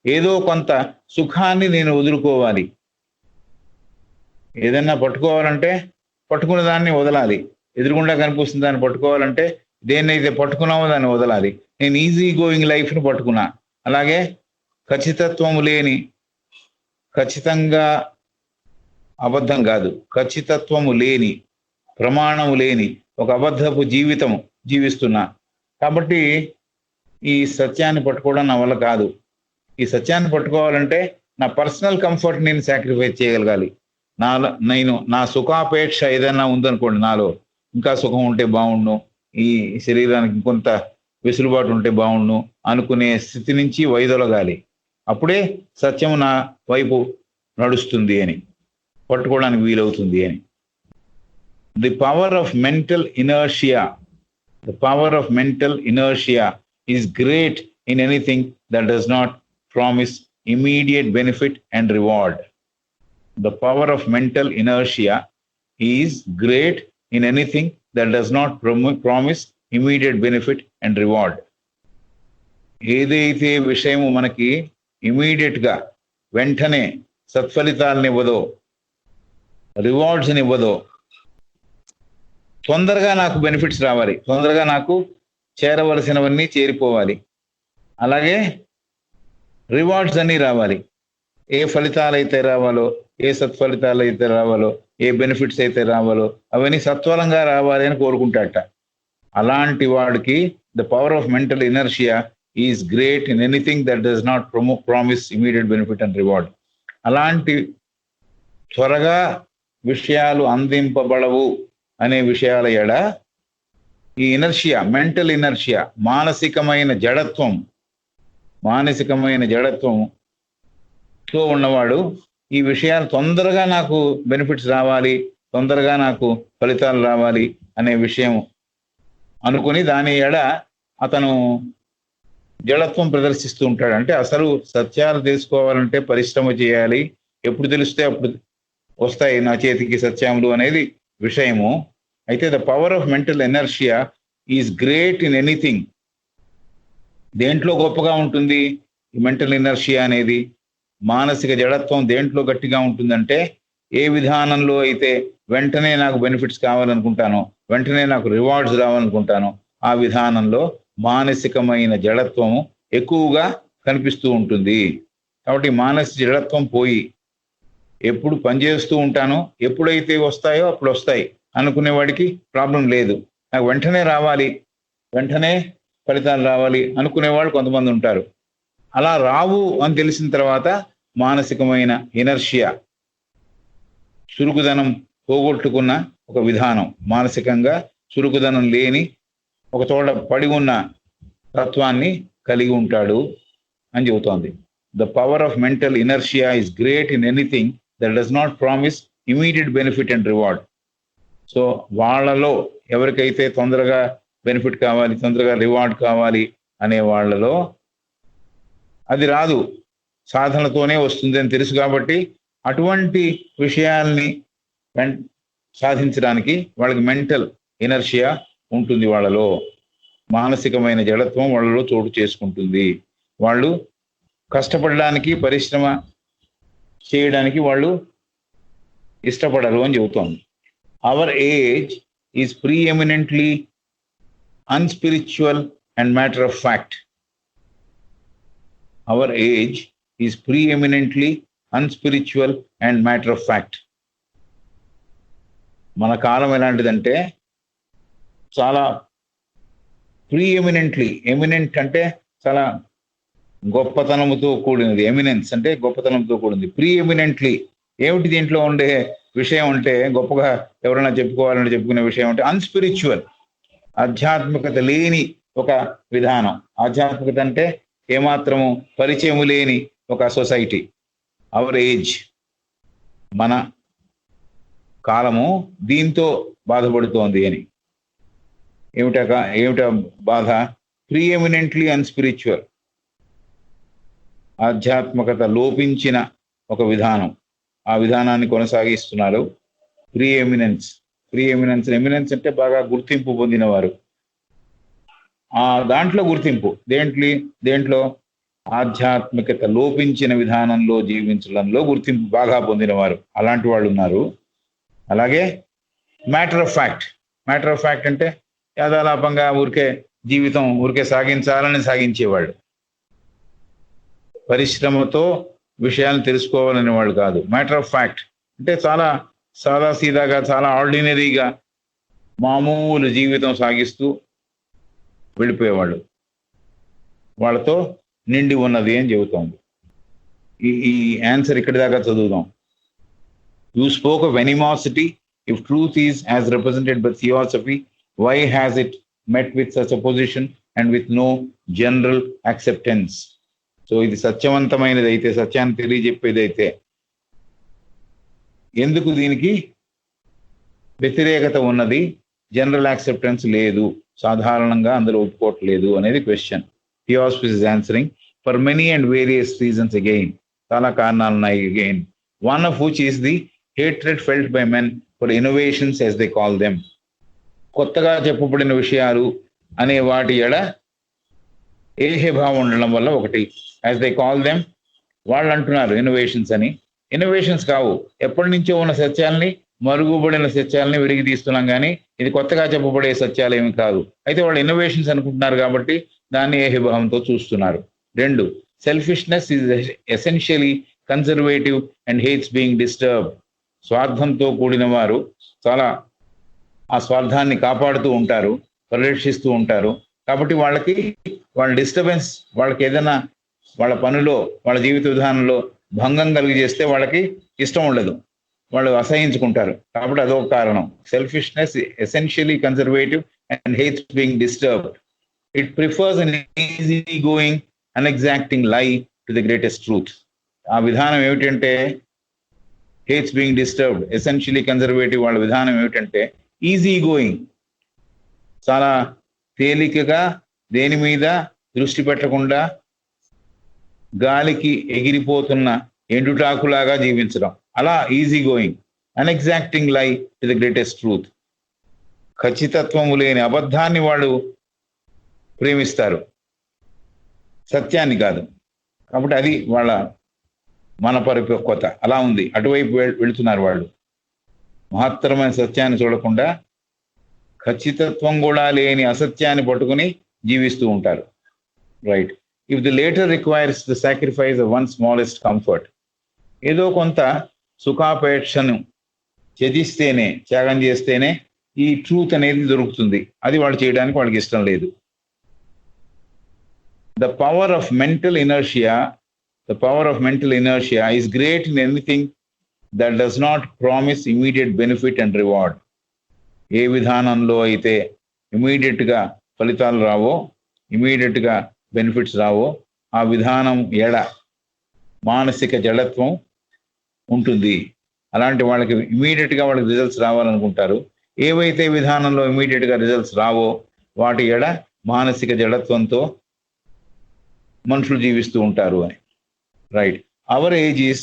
ఏదో కొంత సుఖాన్ని నేను వదులుకోవాలి. ఏదన్నా పట్టుకోవాలంటే పట్టుకున్న దాన్ని వదలాలి, ఎదురుగుండా కనిపిస్తున్న దాన్ని పట్టుకోవాలంటే దేన్నైతే పట్టుకున్నామో దాన్ని వదలాలి. నేను ఈజీ గోయింగ్ లైఫ్ని పట్టుకున్నా. అలాగే ఖచ్చితత్వము లేని, ఖచ్చితంగా అబద్ధం కాదు, ఖచ్చితత్వము లేని, ప్రమాణము లేని ఒక అబద్ధపు జీవితము జీవిస్తున్నా. కాబట్టి ఈ సత్యాన్ని పట్టుకోవడం నా వల్ల కాదు. ఈ సత్యాన్ని పట్టుకోవాలంటే నా పర్సనల్ కంఫర్ట్ నేను సాక్రిఫైస్ చేయగలగాలి. నేను నా సుఖాపేక్ష ఏదైనా ఉందనుకోండి, నాలో ఇంకా సుఖం ఉంటే బాగుండు, ఈ శరీరానికి ఇంకొంత వెసులుబాటు ఉంటే బాగుండు అనుకునే స్థితి నుంచి వైదొలగాలి. అప్పుడే సత్యము నా వైపు నడుస్తుంది అని, పట్టుకోవడానికి వీలవుతుంది అని. The power of mental inertia is great in anything that does not promise immediate benefit and reward. The power of mental inertia is great in anything that does not promise immediate benefit and reward. ఏదైతే విషయము మనకి immediate గా వెంటనే సత్ఫలితాలను ఇవ్వదో, రివార్డ్స్ని ఇవ్వదో, తొందరగా నాకు benefits రావాలి, తొందరగా నాకు చేరవలసినవన్నీ చేరిపోవాలి, అలాగే రివార్డ్స్ అన్నీ రావాలి. ఏ ఫలితాలు అయితే రావాలో, ఏ సత్ఫలితాలు అయితే రావాలో, ఏ బెనిఫిట్స్ అయితే రావాలో అవన్నీ సత్వరంగా రావాలి అని కోరుకుంటాట. అలాంటి వాడికి the power of mental inertia is great in anything that does not promise immediate benefit and reward. అలాంటి త్వరగా విషయాలు అందింపబడవు అనే విషయాల ఎడ ఈ ఇనర్షియా, మెంటల్ ఇనర్షియా, మానసికమైన జడత్వం తో ఉన్నవాడు ఈ విషయాలు తొందరగా నాకు బెనిఫిట్స్ రావాలి, తొందరగా నాకు ఫలితాలు రావాలి అనే విషయం అనుకుని దాని ఎడ అతను జడత్వం ప్రదర్శిస్తూ ఉంటాడు. అంటే అసలు సత్యాలు తెలుసుకోవాలంటే పరిశ్రమ చేయాలి, ఎప్పుడు తెలిస్తే అప్పుడు వస్తాయి నా చేతికి సత్యములు అనేది విషయము. అయితే the power of mental inertia is great in anything. దేంట్లో గొప్పగా ఉంటుంది ఈ మెంటల్ ఎనర్షియా అనేది? మానసిక జడత్వం దేంట్లో గట్టిగా ఉంటుందంటే, ఏ విధానంలో అయితే వెంటనే నాకు బెనిఫిట్స్ కావాలనుకుంటానో, వెంటనే నాకు రివార్డ్స్ రావాలనుకుంటానో ఆ విధానంలో మానసికమైన జడత్వము ఎక్కువగా కనిపిస్తూ ఉంటుంది. కాబట్టి మానసిక జడత్వం పోయి ఎప్పుడు పనిచేస్తూ ఉంటానో, ఎప్పుడైతే వస్తాయో అప్పుడు వస్తాయి అనుకునేవాడికి ప్రాబ్లం లేదు. నాకు వెంటనే రావాలి, వెంటనే ఫలితాలు రావాలి అనుకునేవాళ్ళు కొంతమంది ఉంటారు. అలా రావు అని తెలిసిన తర్వాత మానసికమైన ఇనర్షియా, చురుకుదనం పోగొట్టుకున్న ఒక విధానం, మానసికంగా చురుకుదనం లేని ఒక చోట పడి ఉన్న తత్వాన్ని కలిగి ఉంటాడు అని చెబుతోంది. the power of mental inertia is great in anything that does not promise immediate benefit and reward. So వాళ్ళలో ఎవరికైతే తొందరగా బెనిఫిట్ కావాలి, తొందరగా రివార్డ్ కావాలి అనే వాళ్ళలో అది రాదు, సాధనతోనే వస్తుంది అని తెలుసు. కాబట్టి అటువంటి విషయాల్ని సాధించడానికి వాళ్ళకి మెంటల్ ఇనర్షియా ఉంటుంది, వాళ్ళలో మానసికమైన జడత్వం వాళ్ళలో చోటు చేసుకుంటుంది. వాళ్ళు కష్టపడడానికి, పరిశ్రమ చేయడానికి వాళ్ళు ఇష్టపడరు అని చెబుతోంది. Our age is preeminently unspiritual and matter of fact. Our age is preeminently unspiritual and matter of fact. మన కాలం ఎలాంటిదంటే చాలా ప్రీఎమినెంట్లీ, ఎమినెంట్ అంటే చాలా గొప్పతనంతో కూడినది, ఎమినెన్స్ అంటే గొప్పతనంతో కూడింది. ప్రీఎమినెంట్లీ ఏమిటి దీంట్లో ఉండే విషయం అంటే, గొప్పగా ఎవరైనా చెప్పుకోవాలని చెప్పుకునే విషయం అంటే అన్స్పిరిచువల్, ఆధ్యాత్మికత లేని ఒక విధానం. ఆధ్యాత్మికత అంటే ఏమాత్రము పరిచయము లేని ఒక సొసైటీ. అవర్ ఏజ్, మన కాలము దీంతో బాధపడుతోంది అని. ఏమిట బాధ? ప్రీఎమినెంట్లీ అన్స్పిరిచువల్, ఆధ్యాత్మికత లోపించిన ఒక విధానం. ఆ విధానాన్ని కొనసాగిస్తున్నారు. ప్రీఎమినెన్స్, ఎమినెన్స్ అంటే బాగా గుర్తింపు పొందినవారు. ఆ దాంట్లో గుర్తింపు, దేంట్లో ఆధ్యాత్మికత లోపించిన విధానంలో జీవించడంలో గుర్తింపు బాగా పొందినవారు, అలాంటి వాళ్ళు ఉన్నారు. అలాగే మ్యాటర్ ఆఫ్ ఫ్యాక్ట్ అంటే యాదాలాపంగా జీవితం ఊరికే సాగించాలని సాగించేవాళ్ళు, పరిశ్రమతో విషయాలను తెలుసుకోవాలనే వాళ్ళు కాదు. మ్యాటర్ ఆఫ్ ఫ్యాక్ట్ అంటే చాలా సాదాసీదాగా, చాలా ఆర్డినరీగా మామూలు జీవితం సాగిస్తూ వెళ్ళిపోయేవాళ్ళు. వాళ్ళతో నిండి ఉన్నది అని చెబుతోంది. ఈ ఆన్సర్ ఇక్కడి దాకా చదువుదాం. You spoke of animosity. If truth is as represented by theosophy, why has it met with such a position and with no general acceptance? So ఇది సత్యవంతమైనది అయితే, సత్యాన్ని తెలియజెప్పేదైతే ఎందుకు దీనికి వ్యతిరేకత ఉన్నది, జనరల్ యాక్సెప్టెన్స్ లేదు, సాధారణంగా అందరూ ఒప్పుకోవట్లేదు అనేది question. Theosophy is answering for many and various reasons. Again చాలా కారణాలు ఉన్నాయి. Again one of which is the hatred felt by men for innovations as they call them. కొత్తగా చెప్పబడిన విషయాలు అనే వాటి ఎడ ఏహ్యభావం ఉండడం వల్ల ఒకటి. యాజ్ దే కాల్ దెమ్, వాళ్ళు అంటున్నారు ఇన్నోవేషన్స్ అని. ఇన్నోవేషన్స్ కావు, ఎప్పటి నుంచో ఉన్న సత్యాల్ని, మరుగుబడిన సత్యాలని వెలికి తీస్తున్నాం, కానీ ఇది కొత్తగా చెప్పబడే సత్యాలు ఏమి కాదు. అయితే వాళ్ళు ఇన్నోవేషన్స్ అనుకుంటున్నారు కాబట్టి దాన్ని ఏహ్యభావంతో చూస్తున్నారు. 2, selfishness is essentially conservative and hates being disturb. స్వార్థంతో కూడిన వారు చాలా ఆ స్వార్థాన్ని కాపాడుతూ ఉంటారు, పరిరక్షిస్తూ ఉంటారు. కాబట్టి వాళ్ళ డిస్టర్బెన్స్, వాళ్ళకి ఏదైనా వాళ్ళ పనిలో, వాళ్ళ జీవిత విధానంలో భంగం కలిగజేస్తే వాళ్ళకి ఇష్టం ఉండదు, వాళ్ళు అసహించుకుంటారు. కాబట్టి అదొక కారణం. Selfishness essentially conservative and hates being disturbed. It prefers an easy going unexacting lie to the greatest truth. ఆ విధానం ఏమిటంటే, hates being disturbed, essentially conservative వాళ్ళ విధానం ఏమిటంటే ఈజీ గోయింగ్, చాలా తేలికగా దేని మీద దృష్టి పెట్టకుండా గాలికి ఎగిరిపోతున్న ఎండుటాకులాగా జీవించడం, అలా easy going. Unexacting lie to the greatest truth, ఖచ్చితత్వము లేని అబద్ధాన్ని వాళ్ళు ప్రేమిస్తారు, సత్యాన్ని కాదు. కాబట్టి అది వాళ్ళ మన పరిపక్వత అలా ఉంది, అటువైపు వెళుతున్నారు వాళ్ళు. మహత్తరమైన సత్యాన్ని చూడకుండా ఖచ్చితత్వం కూడా లేని అసత్యాన్ని పట్టుకుని జీవిస్తూ ఉంటారు. Right. If the later requires the sacrifice of one smallest comfort, ఏదో కొంత సుఖాపేక్షను త్యాగం చేస్తేనే ఈ ట్రూత్ అనేది దొరుకుతుంది. అది వాళ్ళు చేయడానికి వాళ్ళకి ఇష్టం లేదు. The power of mental inertia is great in anything that does not promise immediate benefit and reward. ఏ విధానంలో అయితే ఇమీడియట్ గా ఫలితాలు రావో, ఇమీడియట్ గా బెనిఫిట్స్ రావో, ఆ విధానం ఎడ మానసిక జడత్వం ఉంటుంది. అలాంటి వాళ్ళకి ఇమీడియట్ గా వాళ్ళకి రిజల్ట్స్ రావాలనుకుంటారు. ఏవైతే విధానంలో ఇమీడియట్ గా రిజల్ట్స్ రావో వాటి ఎడ మానసిక జడత్వంతో మనుషులు జీవిస్తూ ఉంటారు అని. Right. Our age is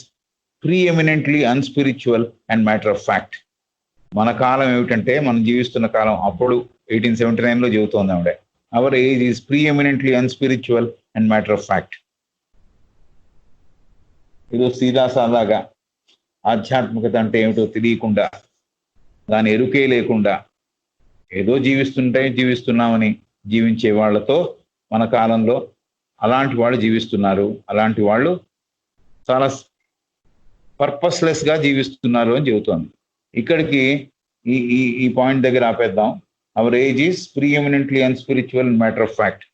preeminently unspiritual and matter of fact. మన కాలం ఏమిటంటే మనం జీవిస్తున్న కాలం అప్పుడు 1879లో చెబుతోంది ఆవిడ. Our age is preeminently unspiritual and matter of fact. ఏదో సీదాసాదాగా ఆధ్యాత్మికత అంటే ఏమిటో తెలియకుండా, దాని ఎరుకే లేకుండా ఏదో జీవిస్తున్నామని జీవించే వాళ్ళతో మన కాలంలో అలాంటి వాళ్ళు జీవిస్తున్నారు. అలాంటి వాళ్ళు చాలా పర్పస్లెస్ గా జీవిస్తున్నారు అని చెబుతోంది. ఇక్కడికి ఈ ఈ ఈ పాయింట్ దగ్గర ఆపేద్దాం. Our age is preeminently unspiritual matter of fact.